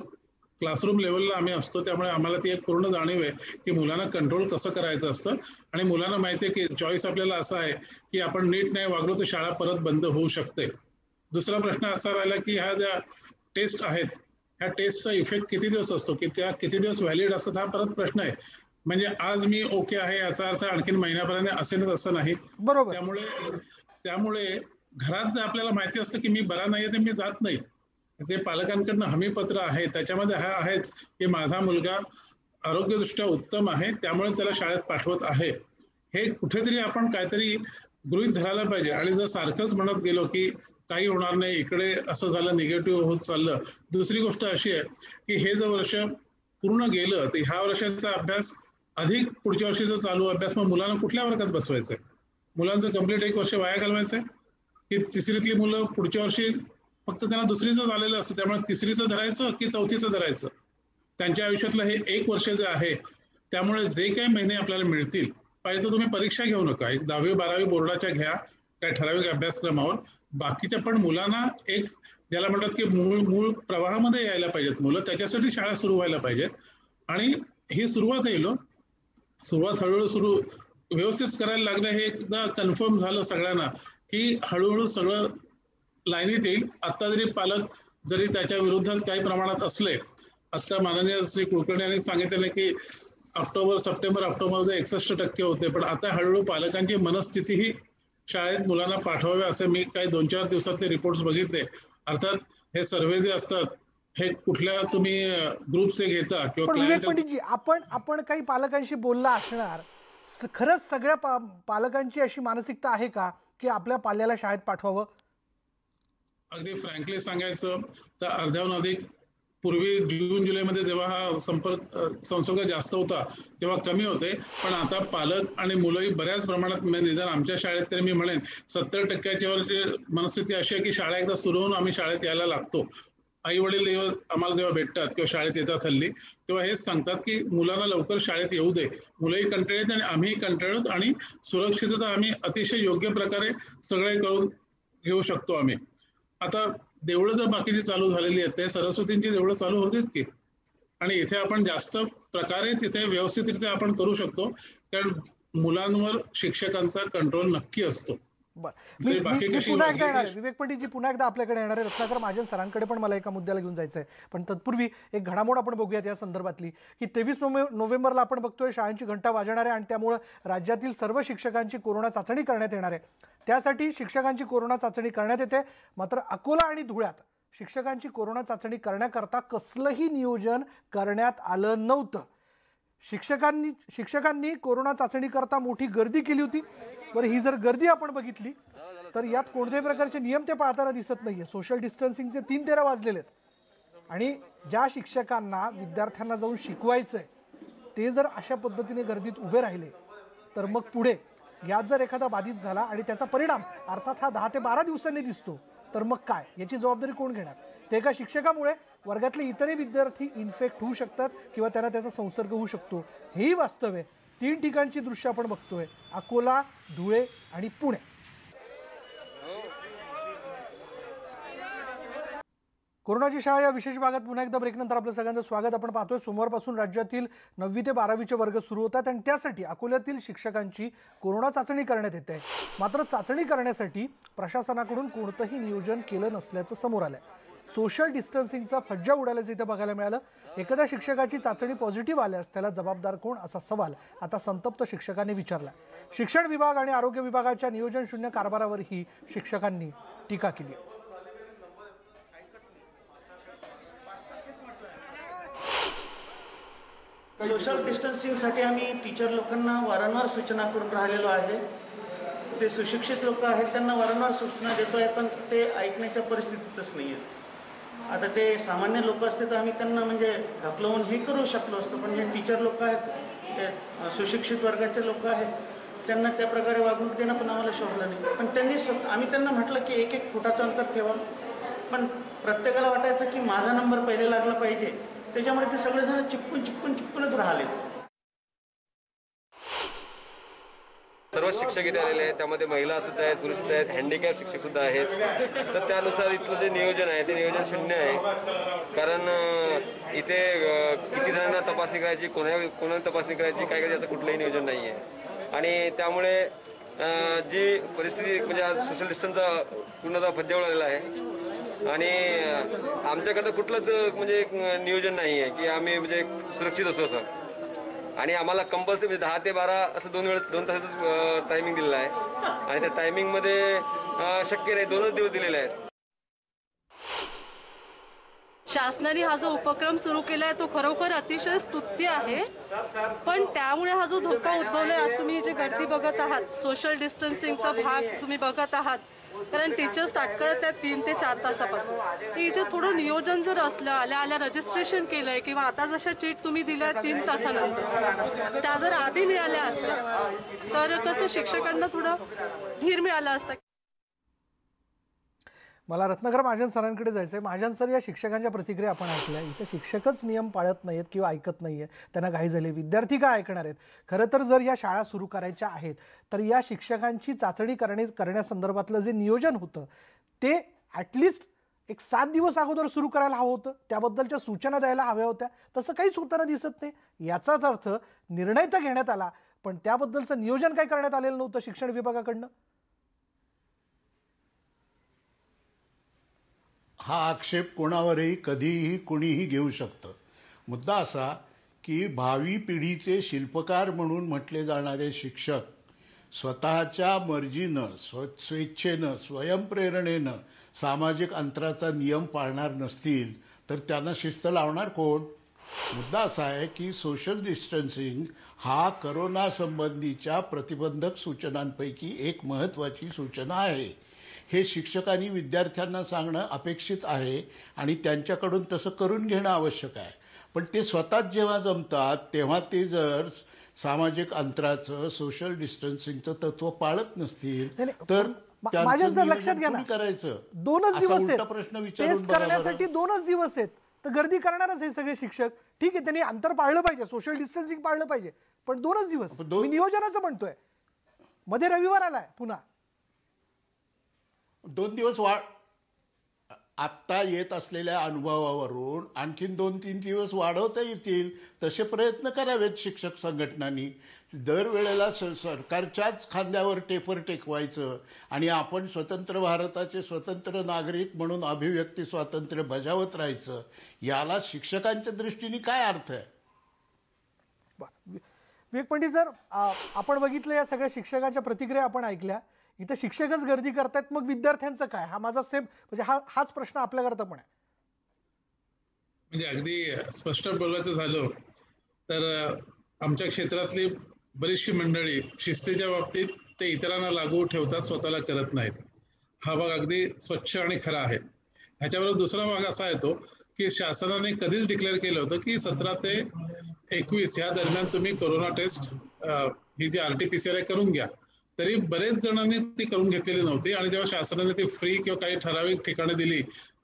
क्लासरूम लेवलला आम्ही असतो, त्यामुळे आम्हाला ती एक पूर्ण जाणीव आहे की मुलांना कंट्रोल कसं करायचं असतं. आणि मुलांना माहिती आहे की चॉईस आपल्याला असा आहे की आपण नीट नाही वागलो तर शाळा परत बंद होऊ शकते. दुसरा प्रश्न असा राहिला की ह्या ज्या टेस्ट आहेत, ह्या टेस्टचा इफेक्ट किती दिवस असतो, की त्या किती दिवस व्हॅलिड असतात, हा परत प्रश्न आहे. म्हणजे आज मी ओके आहे याचा अर्थ आणखीन महिन्यापर्यंत असेलच असं नाही. बरोबर. त्यामुळे घरात जर आपल्याला माहिती असतं की मी बरा नाहीये तर मी जात नाही, जे पालकांकडनं हमीपत्र आहे त्याच्यामध्ये हा आहेच की माझा मुलगा आरोग्यदृष्ट्या उत्तम आहे त्यामुळे त्याला शाळेत पाठवत आहे, हे कुठेतरी आपण काहीतरी गृहीत धरायला पाहिजे. आणि जर सारखंच म्हणत गेलो की काही होणार नाही, इकडे असं झालं, निगेटिव्ह होत चाललं. दुसरी गोष्ट अशी आहे की हे जर वर्ष पूर्ण गेलं तर ह्या वर्षाचा अभ्यास अधिक पुढच्या वर्षीचा चालू अभ्यास मग मुलांना कुठल्या वर्गात बसवायचंय? मुलांचं कंप्लीट 1 वर्ष वाया घालवायचंय की तिसरीतली मुलं पुढच्या वर्षी फक्त त्यांना दुसरीचं झालेलं असतं, त्यामुळे तिसरीचं धरायचं की चौथीचं धरायचं? त्यांच्या आयुष्यातलं हे 1 वर्ष जे आहे, त्यामुळे जे काही महिने आपल्याला मिळतील, पाहिजे तर तुम्ही परीक्षा घेऊ नका, एक 10वी-12वी बोर्डाच्या घ्या काही ठराविक अभ्यासक्रमावर. बाकीच्या पण मुलांना एक ज्याला म्हणतात की मूळ प्रवाहामध्ये यायला पाहिजेत मुलं, त्याच्यासाठी शाळा सुरू व्हायला पाहिजेत. आणि ही सुरुवात येईल, सुरुवात हळूहळू सुरू व्यवस्थित करायला लागलं, हे एकदा कन्फर्म झालं सगळ्यांना की हळूहळू सगळं लाईनीत येईल. आता जरी पालक जरी त्याच्या विरोधात काही प्रमाणात असले, आता माननीय श्री कुलकर्णी यांनी सांगितलेलं की सप्टेंबर-ऑक्टोबरमध्ये 61% होते, पण आता हळूहळू पालकांची मनस्थितीही शाळेत मुलांना पाठवावे असे मी काही 2-4 दिवसातले रिपोर्ट्स बघितले. अर्थात हे सर्वे जे असतात हे कुठल्या तुम्ही ग्रुपचे घेता किंवा पण विवेक क्लायंट. पंडितजी, आपण काही पालकांशी बोलला असणार, खरंच सगळ्या पालकांची अशी मानसिकता आहे का की आपल्या पाल्याला शाळेत पाठवावं? अगदी फ्रँकली सांगायचं तर अर्ध्याहून अधिक पूर्वी जून-जुलैमध्ये जेव्हा हा संसर्ग जास्त होता तेव्हा कमी होते, पण आता पालक आणि मुलंही बऱ्याच प्रमाणात निदान आमच्या शाळेत तरी मी म्हणेन 70%च्या वरची मनस्थिती अशी आहे की शाळा एकदा सुरू होऊन आम्ही शाळेत यायला लागतो. आई वडील आम्हाला जेव्हा भेटतात किंवा शाळेत येतात हल्ली, तेव्हा हेच सांगतात की मुलांना लवकर शाळेत येऊ दे. मुलंही कंटाळत आणि आम्हीही कंटाळत आणि सुरक्षितता आम्ही अतिशय योग्य प्रकारे सगळे करून घेऊ शकतो आम्ही. आता देवळं जर बाकीची चालू झालेली आहेत, ते सरस्वतींची देवळं चालू होतात की, आणि इथे आपण जास्त प्रकारे तिथे व्यवस्थितरित्या आपण करू शकतो, कारण मुलांवर शिक्षकांचा कंट्रोल नक्की असतो. मी पुन्हा एकदा येणार आहे, विवेक पंडितजी पुन्हा एकदा आपल्याकडे येणार आहे. रत्नाकर महाजन सरांकडे पण मला एका मुद्द्याला घेऊन जायचं आहे, पण तत्पूर्वी एक घडामोड आपण बघूयात या संदर्भातली की 23 नोव्हेंबरला आपण बघतोय शाळांची घंटा वाजणार आहे आणि त्यामुळे राज्यातील सर्व शिक्षकांची कोरोना चाचणी करण्यात येणार आहे. त्यासाठी शिक्षकांची कोरोना चाचणी करण्यात येते, मात्र अकोला आणि धुळ्यात शिक्षकांची कोरोना चाचणी करण्याकरता कसलंही नियोजन करण्यात आलं नव्हतं. शिक्षकांनी कोरोना चाचणी करता मोठी गर्दी केली होती. बरं, ही जर गर्दी आपण बघितली तर यात कोणत्याही प्रकारचे नियम ते पाळताना दिसत नाहीये. सोशल डिस्टन्सिंगचे 3-13 वाजलेले आहेत आणि ज्या शिक्षकांना विद्यार्थ्यांना जाऊन शिकवायचंय ते जर अशा पद्धतीने गर्दीत उभे राहिले तर मग पुढे यात जर एखादा बाधित झाला आणि त्याचा परिणाम अर्थात हा 10 ते 12 दिवसांनी दिसतो तर मग काय, याची जबाबदारी कोण घेणार? ते एका शिक्षकामुळे वर्गातले इतरही विद्यार्थी इन्फेक्ट होऊ शकतात किंवा त्यांना त्याचा संसर्ग होऊ शकतो. हेही वास्तव आहे. 3 ठिकाणची दृश्य आपण बघतोय, अकोला, धुळे आणि पुणे. कोरोनाची शाळा या विशेष भागात पुन्हा एकदा ब्रेकनंतर आपलं सगळ्यांचं स्वागत. आपण पाहतोय सोमवारपासून राज्यातील 9वी ते 12वीचे वर्ग सुरू होतात आणि त्यासाठी अकोल्यातील शिक्षकांची कोरोना चाचणी करण्यात येते. मात्र चाचणी करण्यासाठी प्रशासनाकडून कोणतंही नियोजन केलं नसल्याचं समोर आलंय. सोशल डिस्टन्सिंगचा फज्जा उडाल्याचं इथं बघायला मिळालं. एखाद्या शिक्षकाची चाचणी पॉझिटिव्ह आल्यास त्याला जबाबदार कोण, असा सवाल आता संतप्त शिक्षकांनी विचारला. शिक्षण विभाग आणि आरोग्य विभागाच्या नियोजन शून्य कारभारावरही शिक्षकांनी टीका केली. सोशल डिस्टन्सिंगसाठी आम्ही टीचर लोकांना वारंवार सूचना करून राहिलेलो आहे. ते सुशिक्षित लोक आहेत, त्यांना वारंवार सूचना देतो आहे, पण ते ऐकण्याच्या परिस्थितीतच नाही आहेत. आता ते सामान्य लोक असते तर आम्ही त्यांना म्हणजे ढकलवून हे करू शकलो असतो, पण जे टीचर लोक आहेत, ते सुशिक्षित वर्गाचे लोक आहेत, त्यांना त्या प्रकारे वागणूक देणं पण आम्हाला शोभलं नाही. पण आम्ही त्यांना म्हटलं की 1-1 फुटाचं अंतर ठेवा, पण प्रत्येकाला वाटायचं की माझा नंबर पहिले लागला पाहिजे, त्याच्यामुळे ते सगळेजण चिपकूनच राहिले. सर्व शिक्षक इथे आलेले आहेत, त्यामध्ये महिला सुद्धा आहेत, पुरुष सुद्धा आहेत, हँडिकॅप शिक्षक सुद्धा आहेत. तर त्यानुसार इथलं जे नियोजन आहे ते नियोजन शून्य आहे. कारण इथे किती जणांना तपासणी करायची, कोणाला तपासणी करायची, काय करायचं याचं कुठलंही नियोजन नाही आहे. आणि त्यामुळे जी परिस्थिती म्हणजे आज सोशल डिस्टन्सचा पूर्णतः फज्जावर आलेला आहे. आणि आमच्याकडं कुठलंच म्हणजे नियोजन नाही आहे की आम्ही म्हणजे सुरक्षित असू असं. आणि आम्हाला कंपल्सरी म्हणजे 10 ते 12 असं 2 तासाचं टायमिंग दिलेलं आहे. आणि त्या टायमिंगमध्ये शक्य नाही 2च दिवस दिलेले आहेत. शासनाने हा जो उपक्रम सुरू केला आहे तो खरोखर अतिशय स्तुत्य आहे. पण त्यामुळे हा जो धोका उद्भवलाय, आज तुम्ही जे गर्दी बघत आहात, सोशल डिस्टन्सिंगचा भाग तुम्ही बघत आहात, कारण टीचर्स ताटकळत आहेत 3 ते 4 तासापासून. तर इथे थोडं नियोजन जर असलं, आल्या रजिस्ट्रेशन केलंय किंवा आता जशा चिट तुम्ही दिल्या 3 तासानंतर, त्या जर आधी मिळाल्या असत्या तर कसं शिक्षकांना थोडं धीर मिळालं असतं. मला रत्नाकर महाजन सरांकडे जायचं आहे. महाजन सर, या शिक्षकांच्या प्रतिक्रिया आपण ऐकल्या. इथं शिक्षकच नियम पाळत नाहीत किंवा ऐकत नाही आहेत, त्यांना घाई झाली. विद्यार्थी काय ऐकणार आहेत? खरं तर जर या शाळा सुरू करायच्या आहेत तर या शिक्षकांची चाचणी करण्यासंदर्भातलं जे नियोजन होतं ते ॲटलिस्ट एक 7 दिवस अगोदर सुरू करायला हवं होतं. त्याबद्दलच्या सूचना द्यायला हव्या होत्या. तसं काहीच होताना दिसत नाही. याचाच अर्थ निर्णय तर घेण्यात आला, पण त्याबद्दलचं नियोजन काय करण्यात आलेलं नव्हतं शिक्षण विभागाकडनं. हा आक्षेप कोणावरही कधीही कुणीही घेऊ शकतं. मुद्दा असा की भावी पिढीचे शिल्पकार म्हणून म्हटले जाणारे शिक्षक स्वतःच्या मर्जीनं, स्वेच्छेनं, स्वयंप्रेरणेनं सामाजिक अंतराचा नियम पाळणार नसतील तर त्यांना शिस्त लावणार कोण? मुद्दा असा आहे की सोशल डिस्टन्सिंग हा करोना संबंधीच्या प्रतिबंधक सूचनांपैकी एक महत्त्वाची सूचना आहे. हे शिक्षकांनी विद्यार्थ्यांना सांगणं अपेक्षित आहे आणि त्यांच्याकडून तसं करून घेणं आवश्यक आहे. पण ते स्वतःच जेव्हा जमतात तेव्हा ते जर सामाजिक अंतराचं, सोशल डिस्टन्सिंगचं तत्व पाळत नसतील तर माझ्या लक्षात घ्या ना, करायचं 2च दिवस उलटा प्रश्न विचारून करण्यासाठी 2च दिवस आहेत, तर गर्दी करणारच हे सगळे शिक्षक. ठीक आहे, त्यांनी अंतर पाळलं पाहिजे, सोशल डिस्टन्सिंग पाळलं पाहिजे, पण 2च दिवस मी नियोजनाचं म्हणतोय. मध्ये रविवार आलाय पुन्हा. 2 दिवस आत्ता येत असलेल्या अनुभवावरून आणखीन 2-3 दिवस वाढवता येतील तसे प्रयत्न करावेत शिक्षक संघटनांनी. दरवेळेला सरकारच्याच खांद्यावर टेपर टेकवायचं आणि आपण स्वतंत्र भारताचे स्वतंत्र नागरिक म्हणून अभिव्यक्ती स्वातंत्र्य बजावत राहायचं, याला शिक्षकांच्या दृष्टीने काय अर्थ आहे? विवेक पंडित सर, आपण बघितलं या सगळ्या शिक्षकांच्या प्रतिक्रिया आपण ऐकल्या. इथं शिक्षकच गर्दी करतायत, मग विद्यार्थ्यांचं काय? हा माझा म्हणजे हाच प्रश्न आपल्याकरता पण आहे. म्हणजे अगदी स्पष्ट बोलायचं झालं तर आमच्या क्षेत्रातली बरीचशी मंडळी शिस्तीच्या बाबतीत ते इतरांना लागू ठेवतात, स्वतःला करत नाहीत. हा भाग अगदी स्वच्छ आणि खरा आहे. ह्याच्याबरोबर दुसरा भाग असा येतो की शासनाने कधीच डिक्लेअर केलं होतं की 17 ते 21 या दरम्यान तुम्ही कोरोना टेस्ट ही जी RT-PCR आहे करून घ्या. तरी बरेच जणांनी ती करून घेतलेली नव्हती आणि जेव्हा शासनाने ती फ्री किंवा काही ठराविक ठिकाणी दिली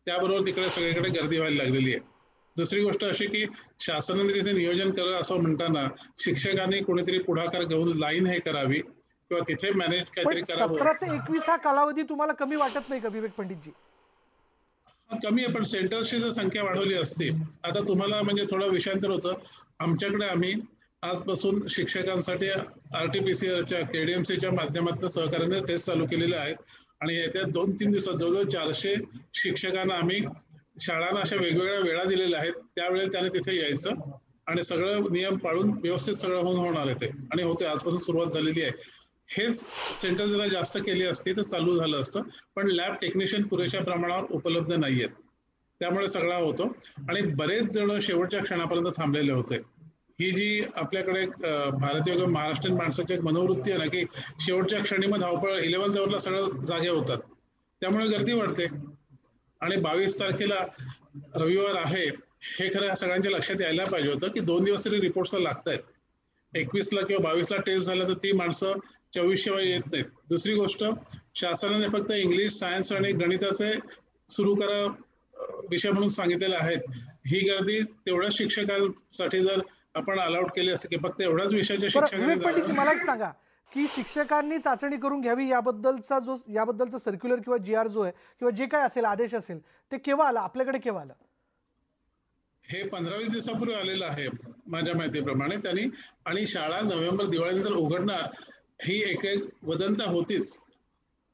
त्याबरोबर तिकडे सगळीकडे गर्दी व्हायला लागलेली आहे. दुसरी गोष्ट अशी की शासनाने तिथे नियोजन करावं असं म्हणताना शिक्षकांनी कोणीतरी पुढाकार घेऊन लाईन हे करावी किंवा तिथे मॅनेज काहीतरी करावं. 17 ते 21 हा कालावधी तुम्हाला कमी वाटत नाही का विवेक पंडितजी? कमी आहे, पण सेंटर्सची जर संख्या वाढवली असती. आता तुम्हाला म्हणजे थोडं विषयांतर होतं. आमच्याकडे आम्ही आजपासून शिक्षकांसाठी RT-PCRच्या KDMCच्या माध्यमातून सहकार्याने टेस्ट चालू केलेले आहेत आणि येत्या 2-3 दिवसात जवळजवळ 400 शिक्षकांना आम्ही शाळांना अशा वेगवेगळ्या वेळा दिलेल्या आहेत. त्यावेळेला त्याने तिथे यायचं आणि सगळं नियम पाळून व्यवस्थित सगळं होणार आहे ते आणि होते. आजपासून सुरुवात झालेली आहे. हेच सेंटर जरा जास्त केली असती तर चालू झालं असतं, पण लॅब टेक्निशियन पुरेशा प्रमाणावर उपलब्ध नाहीयेत. त्यामुळे सगळा होतो आणि बरेच जण शेवटच्या क्षणापर्यंत थांबलेले होते. ही जी आपल्याकडे भारतीय किंवा महाराष्ट्रीयन माणसाची एक मनोवृत्ती आहे ना, की शेवटच्या क्षणी मग धावपळ 11th आवरला सगळं जागे होतात, त्यामुळे गर्दी वाढते. आणि 22 तारखेला रविवार आहे हे खरं सगळ्यांच्या लक्षात यायला पाहिजे होतं, की 2 दिवस तरी रिपोर्ट्स लागतायत. 21ला किंवा 22ला टेस्ट झालं तर ती माणसं 24 शिवाय येत नाहीत. दुसरी गोष्ट, शासनाने फक्त इंग्लिश, सायन्स आणि गणिताचे सुरू करा विषय म्हणून सांगितलेले आहेत. ही गर्दी तेवढ्याच शिक्षकांसाठी जर आपण अलाउड केली असते की फक्त एवढ्याच विषयाच्या बरं, विवेक पंडित शिक्षकांनी मला एक सांगा की शिक्षकांनी चाचणी करून घ्यावी याबद्दलचा सर्क्युलर किंवा GR जो आहे किंवा जे काय असेल आदेश असेल ते केव्हा आला, आपल्याकडे केव्हा आलं? हे 15-20 दिवसापूर्वी आलेलं आहे माझ्या माहितीप्रमाणे त्यांनी. आणि शाळा नोव्हेंबर दिवाळीनंतर उघडणार ही एक वदंता होतीच,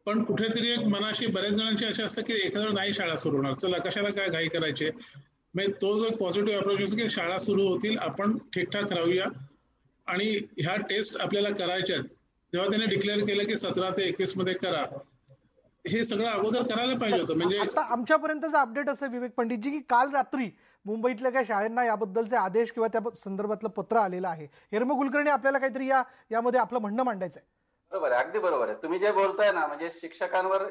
पण कुठेतरी एक मनाशी बऱ्याच जणांची अशी असतं की एखाद्या नाही शाळा सुरू होणार, चला कशाला काय घाई करायचे. म्हणजे तो जो पॉझिटिव्ह अप्रोच असतो की शाळा सुरू होतील, आपण ठीकठाक राहूया आणि ह्या टेस्ट आपल्याला करायच्या आहेत. तेव्हा त्याने डिक्लेअर केलं की 17 ते 21 मध्ये करा. हे सगळं अगोदर करायला पाहिजे होतं. म्हणजे आता आमच्यापर्यंतचा अपडेट असं विवेक पंडितजी की काल रात्री मुंबईतल्या काही शाळांना याबद्दलचे आदेश किंवा त्या संदर्भातलं पत्र आलेलं आहे. हेरंब कुलकर्णी आपल्याला काहीतरी यामध्ये आपलं म्हणणं मांडायचं आहे. बरोबर आहे, अगदी बरोबर आहे. तुम्ही जे बोलताय ना, म्हणजे शिक्षकांवर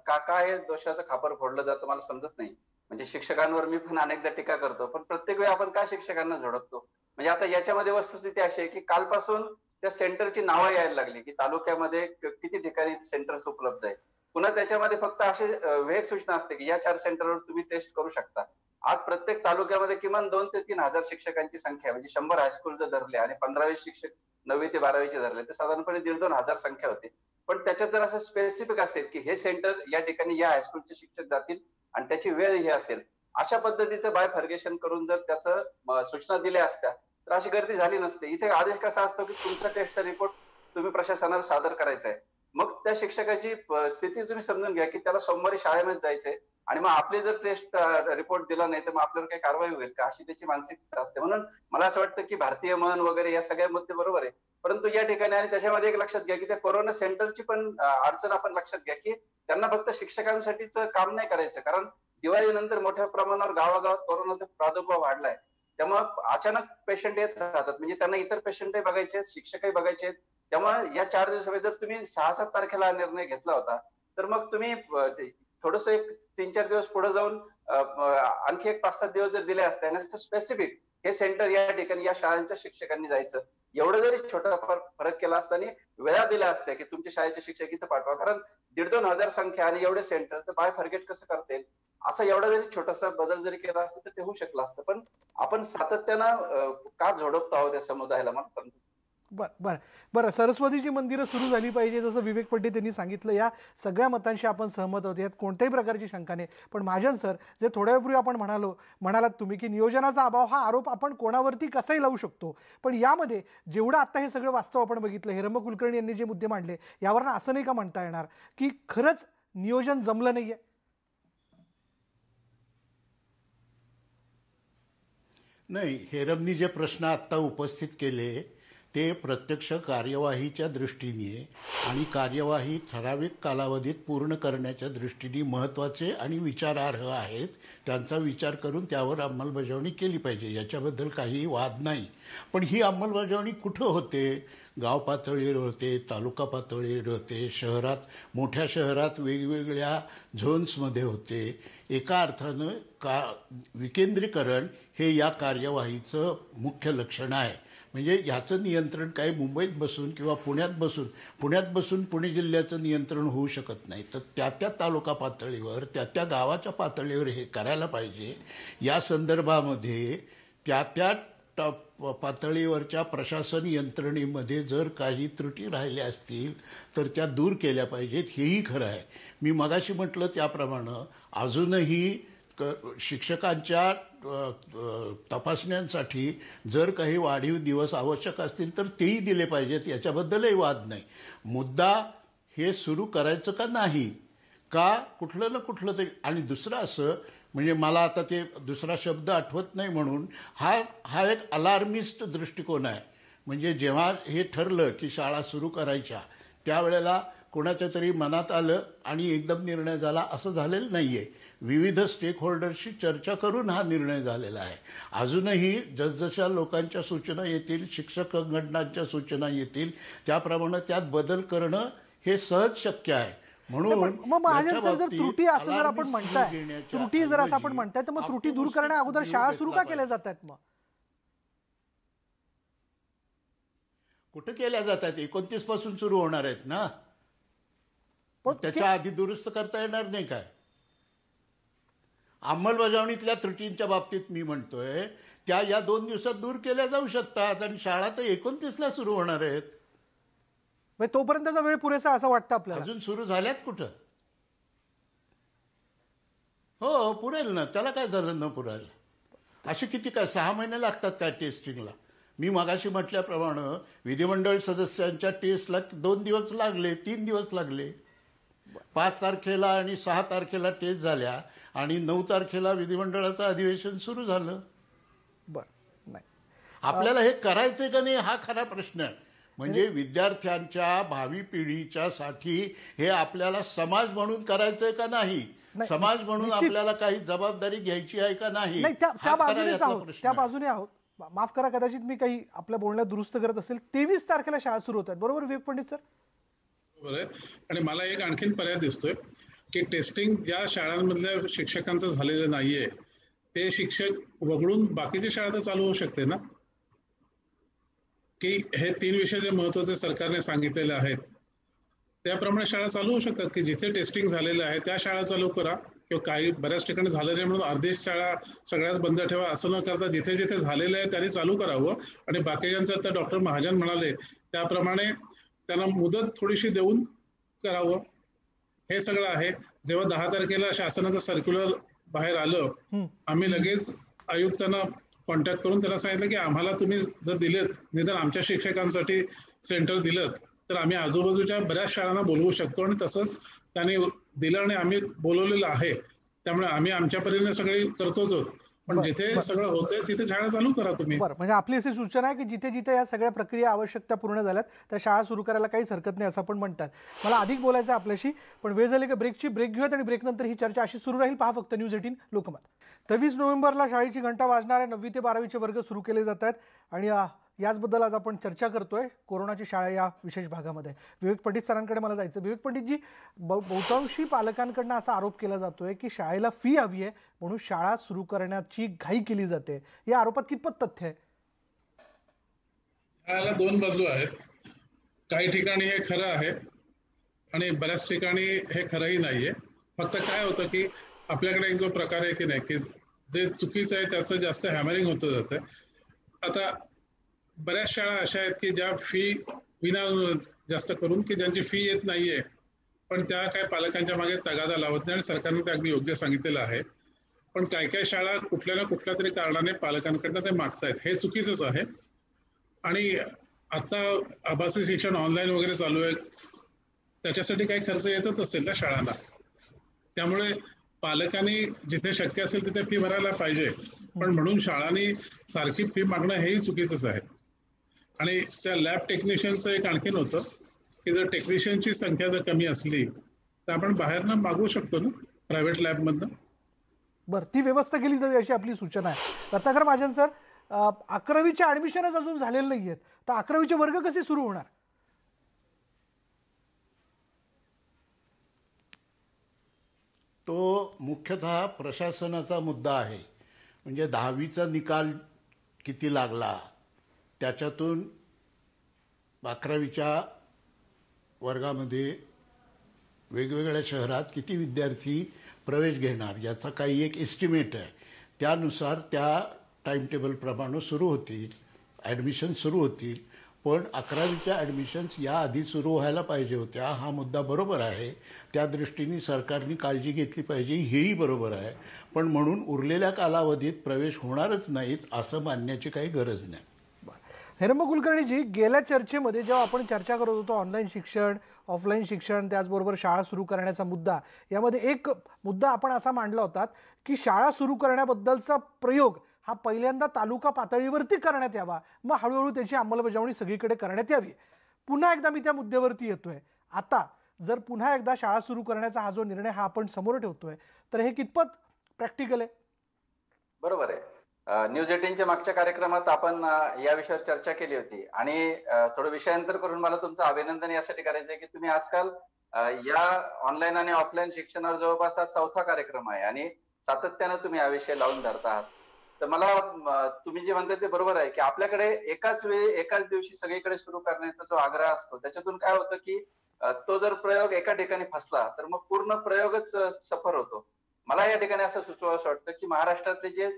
का हे दोषाचं खापर फोडलं जातं मला समजत नाही. म्हणजे शिक्षकांवर मी पण अनेकदा टीका करतो, पण प्रत्येक वेळी आपण का शिक्षकांना झोडपतो? म्हणजे आता याच्यामध्ये वस्तुस्थिती अशी आहे की कालपासून त्या सेंटरची नावं यायला लागली की तालुक्यामध्ये किती ठिकाणी सेंटर्स उपलब्ध आहे. पुन्हा त्याच्यामध्ये फक्त अशी वेग सूचना असते की या 4 सेंटरवर तुम्ही टेस्ट करू शकता. आज प्रत्येक तालुक्यामध्ये किमान 2 ते 3 हजार शिक्षकांची संख्या आहे. म्हणजे 100 हायस्कूल जर धरले आणि 15-20 शिक्षक 9वी ते 12वीचे धरले तर साधारणपणे 1,500-2 हजार संख्या होते. पण त्याच्यात जर असं स्पेसिफिक असेल की हे सेंटर या ठिकाणी या हायस्कूलचे शिक्षक जातील आणि त्याची वेळ ही असेल, अशा पद्धतीचं बायफर्गेशन करून जर त्याचं सूचना दिल्या असत्या तर अशी गर्दी झाली नसते. इथे आदेश कसा असतो की तुमचा टेस्टचा रिपोर्ट तुम्ही प्रशासनाला सादर करायचा आहे. मग त्या शिक्षकाची स्थिती तुम्ही समजून घ्या की त्याला सोमवारी शाळेमध्ये जायचंय आणि मग आपले जर टेस्ट रिपोर्ट दिला नाही तर मग आपल्याला काही कारवाई होईल का, अशी त्याची मानसिकता असते. म्हणून मला असं वाटतं की भारतीय मन वगैरे या सगळ्या मुद्दे बरोबर आहे, परंतु या ठिकाणी आणि त्याच्यामध्ये एक लक्षात घ्या की त्या कोरोना सेंटरची पण अडचण आपण लक्षात घ्या की त्यांना फक्त शिक्षकांसाठीच काम नाही करायचं, कारण दिवाळीनंतर मोठ्या प्रमाणावर गावागावात कोरोनाचा प्रादुर्भाव वाढलाय. त्यामुळे अचानक पेशंट येत राहतात, म्हणजे त्यांना इतर पेशंटही बघायचे आहेत, शिक्षकही बघायचे आहेत. त्यामुळे या 4 दिवसामध्ये जर तुम्ही 6-7 तारखेला निर्णय घेतला होता तर मग तुम्ही थोडस एक 3-4 दिवस पुढे जाऊन आणखी एक 5-7 दिवस जर दिले असते आणि स्पेसिफिक हे सेंटर या ठिकाणी या शाळांच्या शिक्षकांनी जायचं, एवढं जरी छोटा फरक केला असता आणि वेळा दिल्या असत्या की तुमच्या शाळेचे शिक्षक इथं पाठवा, कारण 1,500-2 हजार संख्या आणि एवढे सेंटर तर बाय फॉरगेट कसं करता येईल, असा एवढा जरी छोटासा बदल जरी केला असता तर ते होऊ शकलं असतं. पण आपण सातत्यानं का झोडपतो आहोत या समुदायाला मला समजत. बरं, सरस्वतीची मंदिरं सुरू झाली पाहिजे जसं विवेक पंडित यांनी सांगितलं, या सगळ्या मतांशी आपण सहमत आहोत, यात कोणत्याही प्रकारची शंका नाही. पण महाजन सर, जे थोड्या वेळपूर्वी आपण म्हणालात तुम्ही की नियोजनाचा अभाव हा आरोप आपण कोणावरती कसाही लावू शकतो, पण यामध्ये जेवढं आता हे सगळं वास्तव आपण बघितलं, हेरंब कुलकर्णी यांनी जे मुद्दे मांडले यावरनं असं नाही का म्हणता येणार की खरंच नियोजन जमलं नाहीये? नाही, हेरमनी जे प्रश्न आत्ता उपस्थित केले ते प्रत्यक्ष कार्यवाहीच्या दृष्टीने आणि कार्यवाही ठराविक कालावधीत पूर्ण करण्याच्या दृष्टीने महत्त्वाचे आणि विचारार्ह आहेत. त्यांचा विचार करून त्यावर अंमलबजावणी केली पाहिजे, याच्याबद्दल काहीही वाद नाही. पण ही अंमलबजावणी कुठं होते? गाव पातळीवर होते, तालुका पातळीवर होते, शहरात, मोठ्या शहरात वेगवेगळ्या झोन्समध्ये होते. एका अर्थानं विकेंद्रीकरण हे या कार्यवाहीचं मुख्य लक्षण आहे. म्हणजे ह्याचं नियंत्रण काही मुंबईत बसून किंवा पुण्यात बसून पुणे जिल्ह्याचं नियंत्रण होऊ शकत नाही. तर त्या तालुका पातळीवर, त्या गावाच्या पातळीवर हे करायला पाहिजे. या संदर्भामध्ये त्या पातळीवरच्या प्रशासन यंत्रणेमध्ये जर काही त्रुटी राहिल्या असतील तर त्या दूर केल्या पाहिजेत, हेही खरं आहे. मी मगाशी म्हटलं त्याप्रमाणे अजूनही शिक्षकांच्या तपासण्यांसाठी जर काही वाढीव दिवस आवश्यक असतील तर तेही दिले पाहिजेत, याच्याबद्दलही वाद नाही. मुद्दा हे सुरू करायचं का नाही, का कुठलं ना कुठलं तरी. आणि दुसरं असं, म्हणजे मला आता ते दुसरा शब्द आठवत नाही म्हणून हा एक अलार्मिस्ट दृष्टिकोन आहे. म्हणजे जेव्हा हे ठरलं की शाळा सुरू करायच्या त्यावेळेला कोणाच्या तरी मनात आलं आणि एकदम निर्णय झाला, असं झालेलं नाही आहे. विविध स्टेक होल्डर्सशी चर्चा करून हा निर्णय झालेला आहे. अजूनही जसजशा लोकांच्या सूचना येतील, शिक्षक संघटनांच्या सूचना येतील, त्याप्रमाणे त्यात बदल करणं हे सहज शक्य आहे. म्हणून मग महाजन याच्या सर, जर बाबतीत त्रुटी असं जर आपण alarmist म्हणताय, view घेण्याच्या त्रुटी जर असं आपण ऐवजी म्हणताय, तर मग त्रुटी दूर optimistic करण्या अगोदर view शाळा सुरू घेतला का केल्या पाहिजे. जात आहेत? मग कुठे केल्या जातात? 29 पासून सुरू होणार आहेत ना. पण त्याच्या आधी दुरुस्त करता येणार नाही काय? अंमलबजावणीतल्या त्रुटींच्या बाबतीत मी म्हणतोय त्या या 2 दिवसात दूर केल्या जाऊ शकतात आणि शाळा तर 29ला सुरू होणार आहेत. म्हणजे तोपर्यंतचा वेळ पुरेसा असं वाटतं आपल्याला? अजून सुरू झाल्यात कुठं? हो, पुरेल ना. त्याला काय झालं न पुरायला? असे किती काय 6 महिने लागतात काय टेस्टिंगला? मी मगाशी म्हटल्याप्रमाणे विधिमंडळ सदस्यांच्या टेस्टला 2 दिवस लागले, 3 दिवस लागले. 5 तारखेला आणि 6 तारखेला टेस्ट झाल्या आणि 9 तारखेला विधिमंडळाचं अधिवेशन सुरू झालं. बरं, नाही आपल्याला हे करायचंय का नाही हा खरा प्रश्न आहे. म्हणजे विद्यार्थ्यांच्या भावी पिढीच्या साठी हे आपल्याला समाज म्हणून करायचंय का नाही, समाज म्हणून आपल्याला काही जबाबदारी घ्यायची आहे का नाही, त्या हा खरा बाजूनेच यातला आहोत, प्रश्न त्या आहे. बाजूने आहोत. माफ करा, कदाचित मी काही आपल्या बोलण्यात दुरुस्त करत असेल. 23 तारखेला शाळा सुरू होतात, बरोबर विवेक पंडित सर? बरोबर आहे. आणि मला एक आणखीन पर्याय दिसतोय की टेस्टिंग ज्या शाळांमधल्या शिक्षकांचं झालेलं नाहीये ते शिक्षक वगळून बाकीची शाळा तर चालू होऊ शकते ना. की हे 3 विषय जे महत्वाचे सरकारने सांगितलेले आहेत त्याप्रमाणे शाळा चालू होऊ शकतात. की जिथे टेस्टिंग झालेलं आहे त्या शाळा चालू करा, किंवा काही बऱ्याच ठिकाणी झालं नाही म्हणून अर्धीच शाळा सगळ्याच बंद ठेवा असं न करता जिथे जिथे झालेलं आहे त्यांनी चालू करावं. आणि बाकीच्यांचं आता डॉक्टर महाजन म्हणाले त्याप्रमाणे त्यांना मुदत थोडीशी देऊन करावं. हे सगळं आहे. जेव्हा 10 तारखेला शासनाचं सर्क्युलर बाहेर आलं, आम्ही लगेच आयुक्तांना कॉन्टॅक्ट करून त्यांना सांगितलं की आम्हाला तुम्ही जर दिलेत, निदान आमच्या शिक्षकांसाठी सेंटर दिलं, तर आम्ही आजूबाजूच्या बऱ्याच शाळांना बोलवू शकतो. आणि तसंच त्यांनी दिलं आणि आम्ही बोलवलेलं आहे. त्यामुळे आम्ही आमच्या परीने सगळे करतोच आहोत. पण जिथे सगळं होतंय तिथे शाळा चालू करा तुम्ही. बरं, म्हणजे आपली अशी सूचना आहे की जिथे जिथे या सगळ्या प्रक्रिया आवश्यक त्या पूर्ण झाल्यात त्या शाळा सुरू करायला काहीच हरकत नाही असं आपण म्हणतात. मला अधिक बोलायचं आहे आपल्याशी, पण वेळ झाली का ब्रेकची? ब्रेक घेऊयात आणि ब्रेकनंतर ही चर्चा अशी सुरू राहील. पहा फक्त न्यूज 18 लोकमत. 23 नोव्हेंबरला शाळेची घंटा वाजणार. 9वी ते 12वीचे वर्ग सुरू केले जात आहेत आणि याचबद्दल आज आपण चर्चा करतोय कोरोनाची शाळा या विशेष भागामध्ये. विवेक पंडित सरांकडे मला जायचं. विवेक पंडितजी, बहुतांशी पालकांकडनं असा आरोप केला जातोय की शाळेला फी हवी आहे म्हणून शाळा सुरू करण्याची घाई केली जाते. या आरोपात कितपत तथ्य आहे? याला 2 बाजू आहेत. काही ठिकाणी हे खरं आहे आणि बऱ्याच ठिकाणी हे खरंही नाहीये. फक्त काय होतं की आपल्याकडे एक जो प्रकार आहे की नाही, की जे चुकीचं आहे त्याचं जास्त हॅमरिंग होतं जातं. आता बऱ्याच शाळा अशा आहेत की ज्या फी विना जास्त करून की ज्यांची फी येत नाहीये, पण त्या काय पालकांच्या मागे तगादा लावत नाही आणि सरकारने ते अगदी योग्य सांगितलेलं आहे. पण काही काही शाळा कुठल्या ना कुठल्या तरी कारणाने पालकांकडनं ते मागतायत. हे चुकीचंच आहे. आणि आता आभासी शिक्षण ऑनलाईन वगैरे चालू आहे, त्याच्यासाठी काही खर्च येतच असेल ना शाळांना. त्यामुळे पालकांनी जिथे शक्य असेल तिथे फी भरायला पाहिजे. पण म्हणून शाळांनी सारखी फी मागणं हेही चुकीचंच आहे. आणि त्या लॅब टेक्निशियनचं एक आणखीन होतं की जर टेक्निशियनची संख्या जर कमी असली तर आपण बाहेरनं मागवू शकतो ना, प्रायव्हेट लॅबमधनं. बरं, ती व्यवस्था केली जावी अशी आपली सूचना आहे. रत्नाकर महाजन सर, 11वीचे ऍडमिशनच अजून झालेले नाही आहेत, तर 11वीचे वर्ग कसे सुरू होणार? तो मुख्यतः प्रशासनाचा मुद्दा आहे. म्हणजे 10वीचा निकाल किती लागला, त्याच्यातून 11वीच्या वर्गामध्ये वेगवेगळ्या शहरात किती विद्यार्थी प्रवेश घेणार याचा काही एक एस्टिमेट आहे. त्यानुसार त्या टाइम टेबलप्रमाणे सुरू होतील, ॲडमिशन सुरू होतील. पण 11वीच्या ॲडमिशन्स याआधी सुरू व्हायला पाहिजे होत्या, हा मुद्दा बरोबर आहे. त्या दृष्टीने सरकारने काळजी घेतली पाहिजे, हेही बरोबर आहे. पण म्हणून उरलेल्या कालावधीत प्रवेश होणारच नाहीत असं मानण्याची काही गरज नाही. हेरंब कुलकर्णीजी, गेल्या चर्चेमध्ये जेव्हा आपण चर्चा करत होतो ऑनलाईन शिक्षण, ऑफलाईन शिक्षण, त्याचबरोबर शाळा सुरू करण्याचा मुद्दा, यामध्ये एक मुद्दा आपण असा मांडला होता की शाळा सुरू करण्याबद्दलचा प्रयोग हा पहिल्यांदा तालुका पातळीवरती करण्यात यावा, मग हळूहळू त्याची अंमलबजावणी सगळीकडे करण्यात यावी. पुन्हा एकदा मी त्या मुद्द्यावरती येतोय. आता जर पुन्हा एकदा शाळा सुरू करण्याचा हा जो निर्णय हा आपण समोर ठेवतोय तर हे कितपत प्रॅक्टिकल आहे? बरोबर आहे. न्यूज 18च्या मागच्या कार्यक्रमात आपण या विषयावर चर्चा केली होती आणि थोडं विषयांतर करून मला तुमचं अभिनंदन यासाठी करायचं आहे की तुम्ही आजकाल या ऑनलाईन आणि ऑफलाईन शिक्षणावर जवळपास हा 4था कार्यक्रम आहे आणि सातत्यानं तुम्ही हा विषय लावून धरता आहात. तर मला तुम्ही जे म्हणताय ते बरोबर आहे की आपल्याकडे एकाच वेळी एकाच दिवशी सगळीकडे सुरू करण्याचा जो आग्रह असतो त्याच्यातून काय होतं की तो जर प्रयोग एका ठिकाणी फसला तर मग पूर्ण प्रयोगच सफर होतो. मला या ठिकाणी असं सुचवावंसं वाटतं की महाराष्ट्रातले जे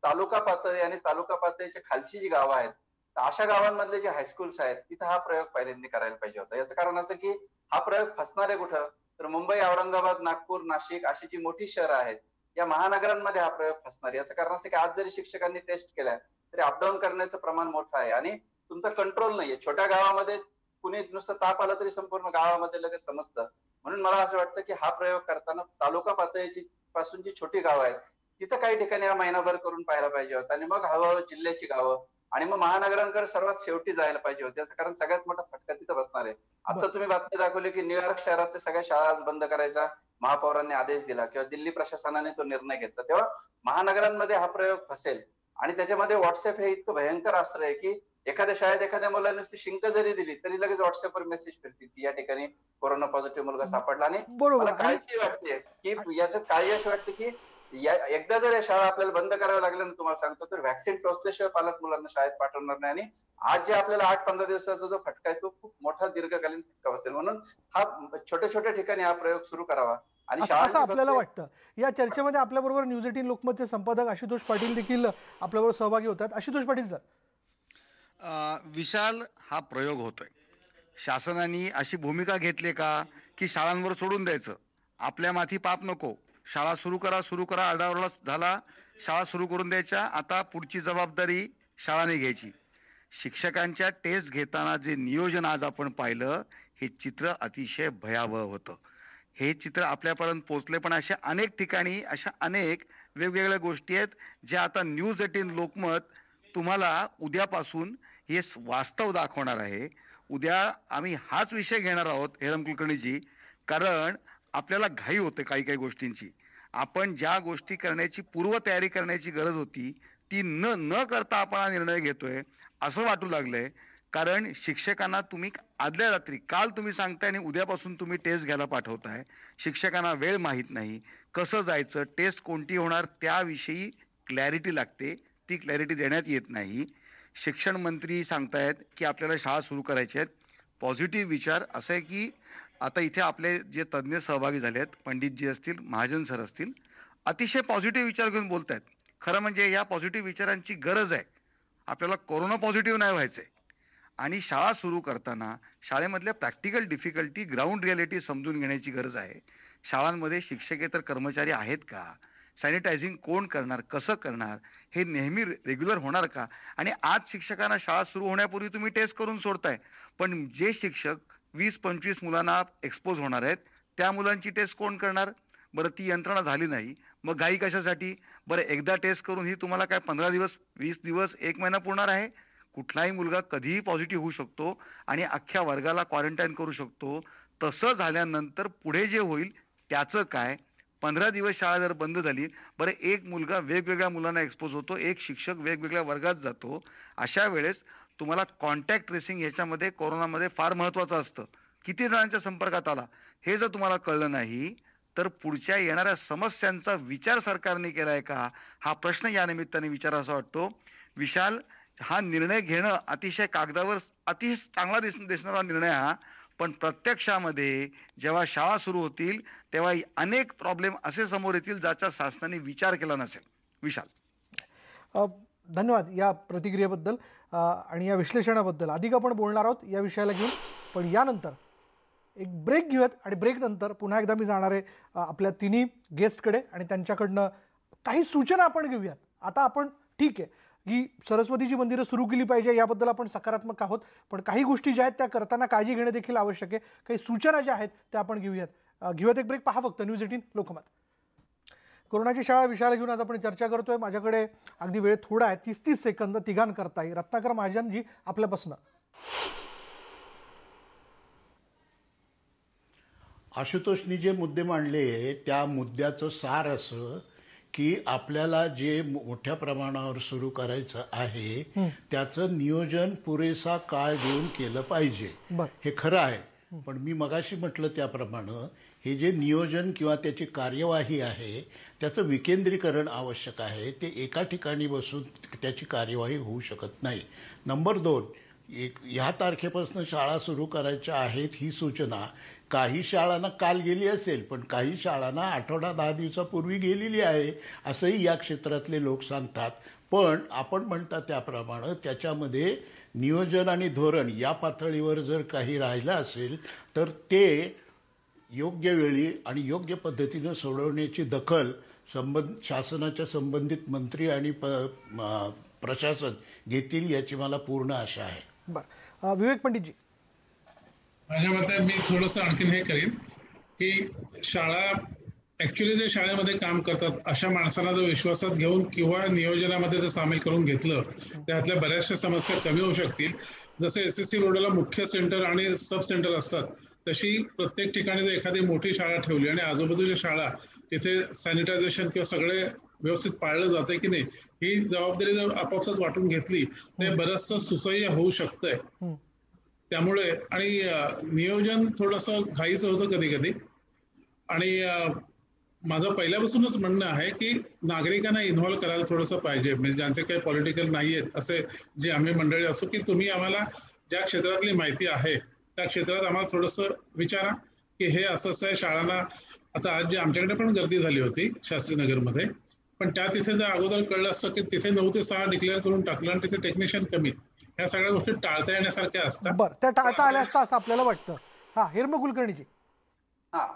तालुका पातळी आणि तालुका पातळीच्या खालची जी गावं आहेत तर अशा गावांमधले जे हायस्कूल्स आहेत तिथं हा प्रयोग पहिल्यांदा करायला पाहिजे होता. याचं कारण असं की हा प्रयोग फसणार आहे कुठं तर मुंबई, औरंगाबाद, नागपूर, नाशिक अशी जी मोठी शहरं आहेत या महानगरांमध्ये हा प्रयोग फसणार. याचं कारण असं की आज जरी शिक्षकांनी टेस्ट केल्या तरी अपडाऊन करण्याचं प्रमाण मोठं आहे आणि तुमचा कंट्रोल नाहीये. छोट्या गावामध्ये कुणी नुसतं ताप आला तरी संपूर्ण गावामध्ये लगेच समजतं. म्हणून मला असं वाटतं की हा प्रयोग करताना तालुका पातळीची पासून जी छोटी गावं आहेत तिथं काही ठिकाणी हा महिनाभर करून पाहायला पाहिजे होता आणि मग हळूहळू जिल्ह्याची गावं आणि मग महानगरांकडे सर्वात शेवटी जायला पाहिजे होते. याचं कारण सगळ्यात मोठा फटका तिथं बसणार आहे. आता तुम्ही बातमी दाखवली की न्यूयॉर्क शहरातल्या सगळ्या शाळा आज बंद करायचा महापौरांनी आदेश दिला किंवा दिल्ली प्रशासनाने तो निर्णय घेतला. तेव्हा महानगरांमध्ये हा प्रयोग फसेल आणि त्याच्यामध्ये व्हॉट्सअप हे इतकं भयंकर अस्त्र आहे की एखाद्या शाळेत एखाद्या मुलाने नुसती शिंक जरी दिली तरी लगेच व्हॉट्सअपवर मेसेज फिरतील की या ठिकाणी कोरोना पॉझिटिव्ह मुलगा सापडला. आणि बरोबर. मला काळजी वाटते की याच्यात काळजी अशी वाटते की एकदा जर या शाळा आपल्याला बंद कराव्या लागल्या ना तुम्हाला सांगतो तर व्हॅक्सिन टोचल्याशिवाय पालक मुलांना शाळेत पाठवणार नाही आणि आज जे आपल्याला 8-15 दिवसाचा जो फटका आहे तो खूप मोठा दीर्घकालीन फटका बसेल. म्हणून हा छोट्या छोट्या ठिकाणी हा प्रयोग सुरू करावा आणि असं आपल्याला वाटतं. या चर्चेमध्ये आपल्याबरोबर न्यूज 18 लोकमतचे संपादक आशुतोष पाटील देखील आपल्याबरोबर सहभागी होतात. आशुतोष पाटील सर. विशाल, हा प्रयोग होतोय. शासनाने अशी भूमिका घेतली का की शाळांवर सोडून द्यायचं, आपल्या माथी पाप नको, शाळा सुरू करा, आरडाओरडा झाला, शाळा सुरू करून द्यायच्या, आता पुढची जबाबदारी शाळाने घ्यायची. शिक्षकांच्या टेस्ट घेताना जे नियोजन आज आपण पाहिलं हे चित्र अतिशय भयावह होतं. हे चित्र आपल्यापर्यंत पोहोचले, पण अशा अनेक ठिकाणी अशा अनेक वेगवेगळ्या गोष्टी आहेत ज्या आता न्यूज 18 लोकमत तुम्हाला उद्यापासून हे वास्तव दाखवणार आहे. उद्या आम्ही हाच विषय घेणार आहोत हेरम कुलकर्णीजी, कारण आपल्याला घाई होते काही काही गोष्टींची. आपण ज्या गोष्टी करण्याची पूर्वतयारी करण्याची गरज होती ती न करता आपण हा निर्णय घेतोय असं वाटू लागलंय. कारण शिक्षकांना तुम्ही आदल्या रात्री काल तुम्ही सांगताय आणि उद्यापासून तुम्ही टेस्ट घ्यायला पाठवताय. शिक्षकांना वेळ माहीत नाही, कसं जायचं, टेस्ट कोणती होणार त्याविषयी क्लॅरिटी लागते, ती क्लॅरिटी देण्यात येत नाही. शिक्षण मंत्री सांगतायत की आपल्याला शाळा सुरू करायच्या आहेत. पॉझिटिव्ह विचार असं आहे की आता इथे आपले जे तज्ज्ञ सहभागी झाले आहेत, पंडितजी असतील, महाजन सर असतील, अतिशय पॉझिटिव्ह विचार घेऊन बोलत आहेत. खरं म्हणजे या पॉझिटिव्ह विचारांची गरज आहे. आपल्याला कोरोना पॉझिटिव्ह नाही व्हायचंय आणि शाळा सुरू करताना शाळेमधल्या प्रॅक्टिकल डिफिकल्टी, ग्राउंड रिॲलिटी समजून घेण्याची गरज आहे. शाळांमध्ये शिक्षकेतर कर्मचारी आहेत का, सॅनिटायझिंग कोण करणार, कसं करणार, हे नेहमी रेग्युलर होणार का. आणि आज शिक्षकांना शाळा सुरू होण्यापूर्वी तुम्ही टेस्ट करून सोडताय, पण जे शिक्षक 20-25 मुलांना एक्सपोज होणार आहेत त्या मुलांची टेस्ट कोण करणार. बरं, ती यंत्रणा झाली नाही, मग घाई कशासाठी. बरं, एकदा टेस्ट करून ही तुम्हाला काय 15 दिवस, 20 दिवस, 1 महिना पुरणार आहे. कुठलाही मुलगा कधीही पॉझिटिव्ह होऊ शकतो आणि अख्ख्या वर्गाला क्वारंटाईन करू शकतो. तसं झाल्यानंतर पुढे जे होईल त्याचं काय. 15 दिवस शाळा जर बंद झाली, बरं, एक मुलगा वेगवेगळ्या मुलांना एक्सपोज होतो, एक शिक्षक वेगवेगळ्या वर्गात जातो. अशा वेळेस तुम्हाला कॉन्टॅक्ट ट्रेसिंग ह्याच्यामध्ये कोरोनामध्ये फार महत्त्वाचं असतं. किती जणांच्या संपर्कात आला हे जर तुम्हाला कळलं नाही तर पुढच्या येणाऱ्या समस्यांचा विचार सरकारने केलाय का, हा प्रश्न या निमित्ताने विचारावा वाटतो. विशाल, हा निर्णय घेणं अतिशय कागदावर अतिशय चांगला दिसणारा निर्णय हा, पण प्रत्यक्षामध्ये जेव्हा शाळा सुरू होतील तेव्हा अनेक प्रॉब्लेम असे समोर येतील ज्याचा शासनाने विचार केला नसेल. विशाल, धन्यवाद या प्रतिक्रियेबद्दल आणि या विश्लेषणाबद्दल. अधिक आपण बोलणार आहोत या विषयाला घेऊन, पण यानंतर एक ब्रेक घेऊयात आणि ब्रेक नंतर पुन्हा एकदा मी जाणार आहे आपल्या तिन्ही गेस्टकडे आणि त्यांच्याकडनं काही सूचना आपण घेऊयात. आता आपण ठीक आहे ही सरस्वतीची मंदिरं सुरू केली पाहिजे याबद्दल आपण सकारात्मक आहोत, पण काही गोष्टी ज्या आहेत त्या करताना काळजी घेणं देखील आवश्यक आहे. काही सूचना ज्या आहेत त्या आपण घेऊयात एक ब्रेक. पहा फक्त न्यूज 18 लोकमत. कोरोनाची शाळा विषयाला घेऊन आज आपण चर्चा करतोय. माझ्याकडे अगदी वेळ थोडा आहे, 30-30 सेकंद तिघांकरताही. रत्नाकर महाजनजी आपल्यापासून. आशुतोषनी जे मुद्दे मांडले त्या मुद्द्याचं सार असं की आपल्याला जे मोठ्या प्रमाणावर सुरू करायचं आहे त्याचं नियोजन पुरेसा काळ देऊन केलं पाहिजे. हे खरं आहे, पण मी मगाशी म्हटलं त्याप्रमाणे हे जे नियोजन किंवा त्याची कार्यवाही आहे त्याचं विकेंद्रीकरण आवश्यक आहे. ते एका ठिकाणी बसून त्याची कार्यवाही होऊ शकत नाही. नंबर 2, ह्या तारखेपासून शाळा सुरू करायच्या आहेत ही सूचना काही शाळांना काल गेली असेल, पण काही शाळांना आठवडा 10 दिवसापूर्वी गेलेली आहे असंही या क्षेत्रातले लोक सांगतात. पण आपण म्हणता त्याप्रमाणे त्याच्यामध्ये नियोजन आणि धोरण या पातळीवर जर काही राहिलं असेल तर ते योग्य वेळी आणि योग्य पद्धतीनं सोडवण्याची दखल शासनाच्या संबंधित मंत्री आणि प्रशासन घेतील याची मला पूर्ण आशा आहे. बरं, विवेक पंडितजी. माझ्या मते मी थोडंसं आणखीन हे करीन की शाळा ऍक्च्युली जे शाळेमध्ये काम करतात अशा माणसांना जर विश्वासात घेऊन किंवा नियोजनामध्ये जर सामील करून घेतलं त्यातल्या बऱ्याचशा समस्या कमी होऊ शकतील. जसे SSC बोर्डाला मुख्य सेंटर आणि सब सेंटर असतात तशी प्रत्येक ठिकाणी जर एखादी मोठी शाळा ठेवली आणि आजूबाजूच्या शाळा तिथे सॅनिटायझेशन किंवा सगळे व्यवस्थित पाळलं जाते की नाही ही जबाबदारी जर आपापसात वाटून घेतली तर बरंचसं सुसह्य होऊ शकतंय. त्यामुळे आणि नियोजन थोडंसं घाईचं होतं कधी कधी. आणि माझं पहिल्यापासूनच म्हणणं आहे की नागरिकांना इन्व्हॉल्व्ह करायला थोडंसं पाहिजे. म्हणजे ज्यांचे काही पॉलिटिकल नाही आहेत असे जे आम्ही मंडळी असो की तुम्ही आम्हाला ज्या क्षेत्रातली माहिती आहे त्या क्षेत्रात आम्हाला थोडंसं विचारा की हे असं असं आहे शाळांना. आता आज जे आमच्याकडे पण गर्दी झाली होती शास्त्रीनगरमध्ये, पण त्या तिथे जर अगोदर कळलं असतं की तिथे 9 ते 6 डिक्लेअर करून टाकलं आणि तिथे टेक्निशियन कमी, ह्या सगळ्या गोष्टी टाळता येण्यासारख्या असतात. बरं, त्या टाळता आल्या असता असं आपल्याला वाटतं. हा, हिरम कुलकर्णीजी. हा,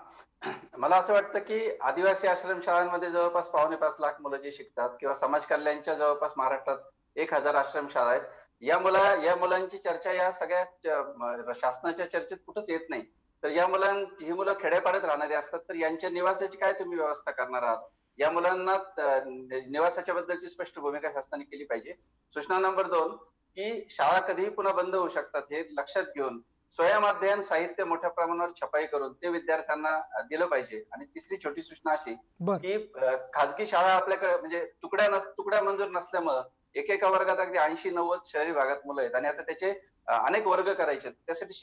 मला असं वाटतं की आदिवासी आश्रमशाळांमध्ये जवळपास 5.25 लाख मुलं जे शिकतात किंवा समाज कल्याणच्या जवळपास महाराष्ट्रात 1000 आश्रमशाळा आहेत. या मुलांची चर्चा या सगळ्या शासनाच्या चर्चेत कुठंच येत नाही. तर ही मुलं खेड्यापाड्यात राहणारी असतात, तर यांच्या निवासाची काय तुम्ही व्यवस्था करणार आहात? या मुलांना निवासाच्या बद्दलची स्पष्ट भूमिका शासनाने केली पाहिजे. सूचना नंबर 2 की शाळा कधीही पुन्हा बंद होऊ शकतात हे लक्षात घेऊन स्वयंअध्ययन साहित्य मोठ्या प्रमाणावर छपाई करून ते विद्यार्थ्यांना दिलं पाहिजे. आणि तिसरी छोटी सूचना अशी की खाजगी शाळा आपल्याकडे म्हणजे तुकड्या मंजूर नसल्यामुळं एकेका वर्गात अगदी 80-90 शहरी भागात मुलं आहेत आणि आता त्याचे अनेक वर्ग करायचे. त्यासाठी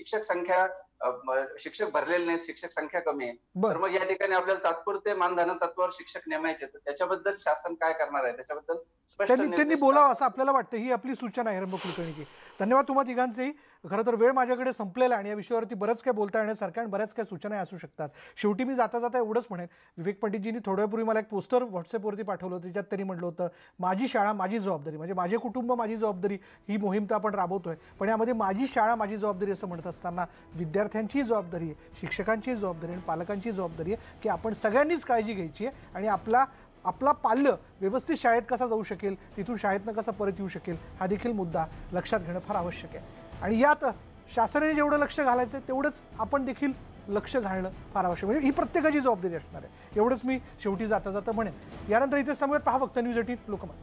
शिक्षक भरलेले नाहीत, शिक्षक संख्या कमी आहे. तर मग या ठिकाणी आपल्याला तात्पुरते मानधन तत्वावर शिक्षक नेमायचे. तर त्याच्याबद्दल शासन काय करणार आहे त्याच्याबद्दल स्पष्ट त्यांनी बोलावं असं आपल्याला वाटतं. ही आपली सूचना आहे हिरम कुलकर्णीची. धन्यवाद तुम्हा तिघांचेही. खरं तर वेळ माझ्याकडे संपलेला आणि या विषयावरती बरंच काय बोलता येण्यासारखं आणि बऱ्याच काय सूचना असू शकतात. शेवटी मी जाता जाता एवढंच म्हणेन, विवेक पंडितजींनी थोड्यापूर्वी मला एक पोस्टर व्हॉट्सअपवरती पाठवलं होतं. त्याच्यात त्यांनी म्हटलं होतं माझी शाळा माझी जबाबदारी, म्हणजे माझे कुटुंब माझी जबाबदारी. ही मोहीम तर आपण राबवतोय, पण यामध्ये माझी शाळा माझी जबाबदारी असं म्हणत असताना विद्यार्थ्यांची जबाबदारी आहे, शिक्षकांची जबाबदारी आणि पालकांची जबाबदारी आहे की आपण सगळ्यांनीच काळजी घ्यायची आहे आणि आपला पाल्य व्यवस्थित शाळेत कसा जाऊ शकेल, तिथून शाळेतनं कसा परत येऊ शकेल हा देखील मुद्दा लक्षात घेणं फार आवश्यक आहे. आणि यात शासनाने जेवढं लक्ष घालायचं तेवढंच आपण देखील लक्ष घालणं फार आवश्यक, म्हणजे ही प्रत्येकाची जबाबदारी असणार आहे. एवढंच मी शेवटी जाता जाता म्हणेन. यानंतर इथेच थांबूयात. पहा फक्त न्यूज 18 लोकमत.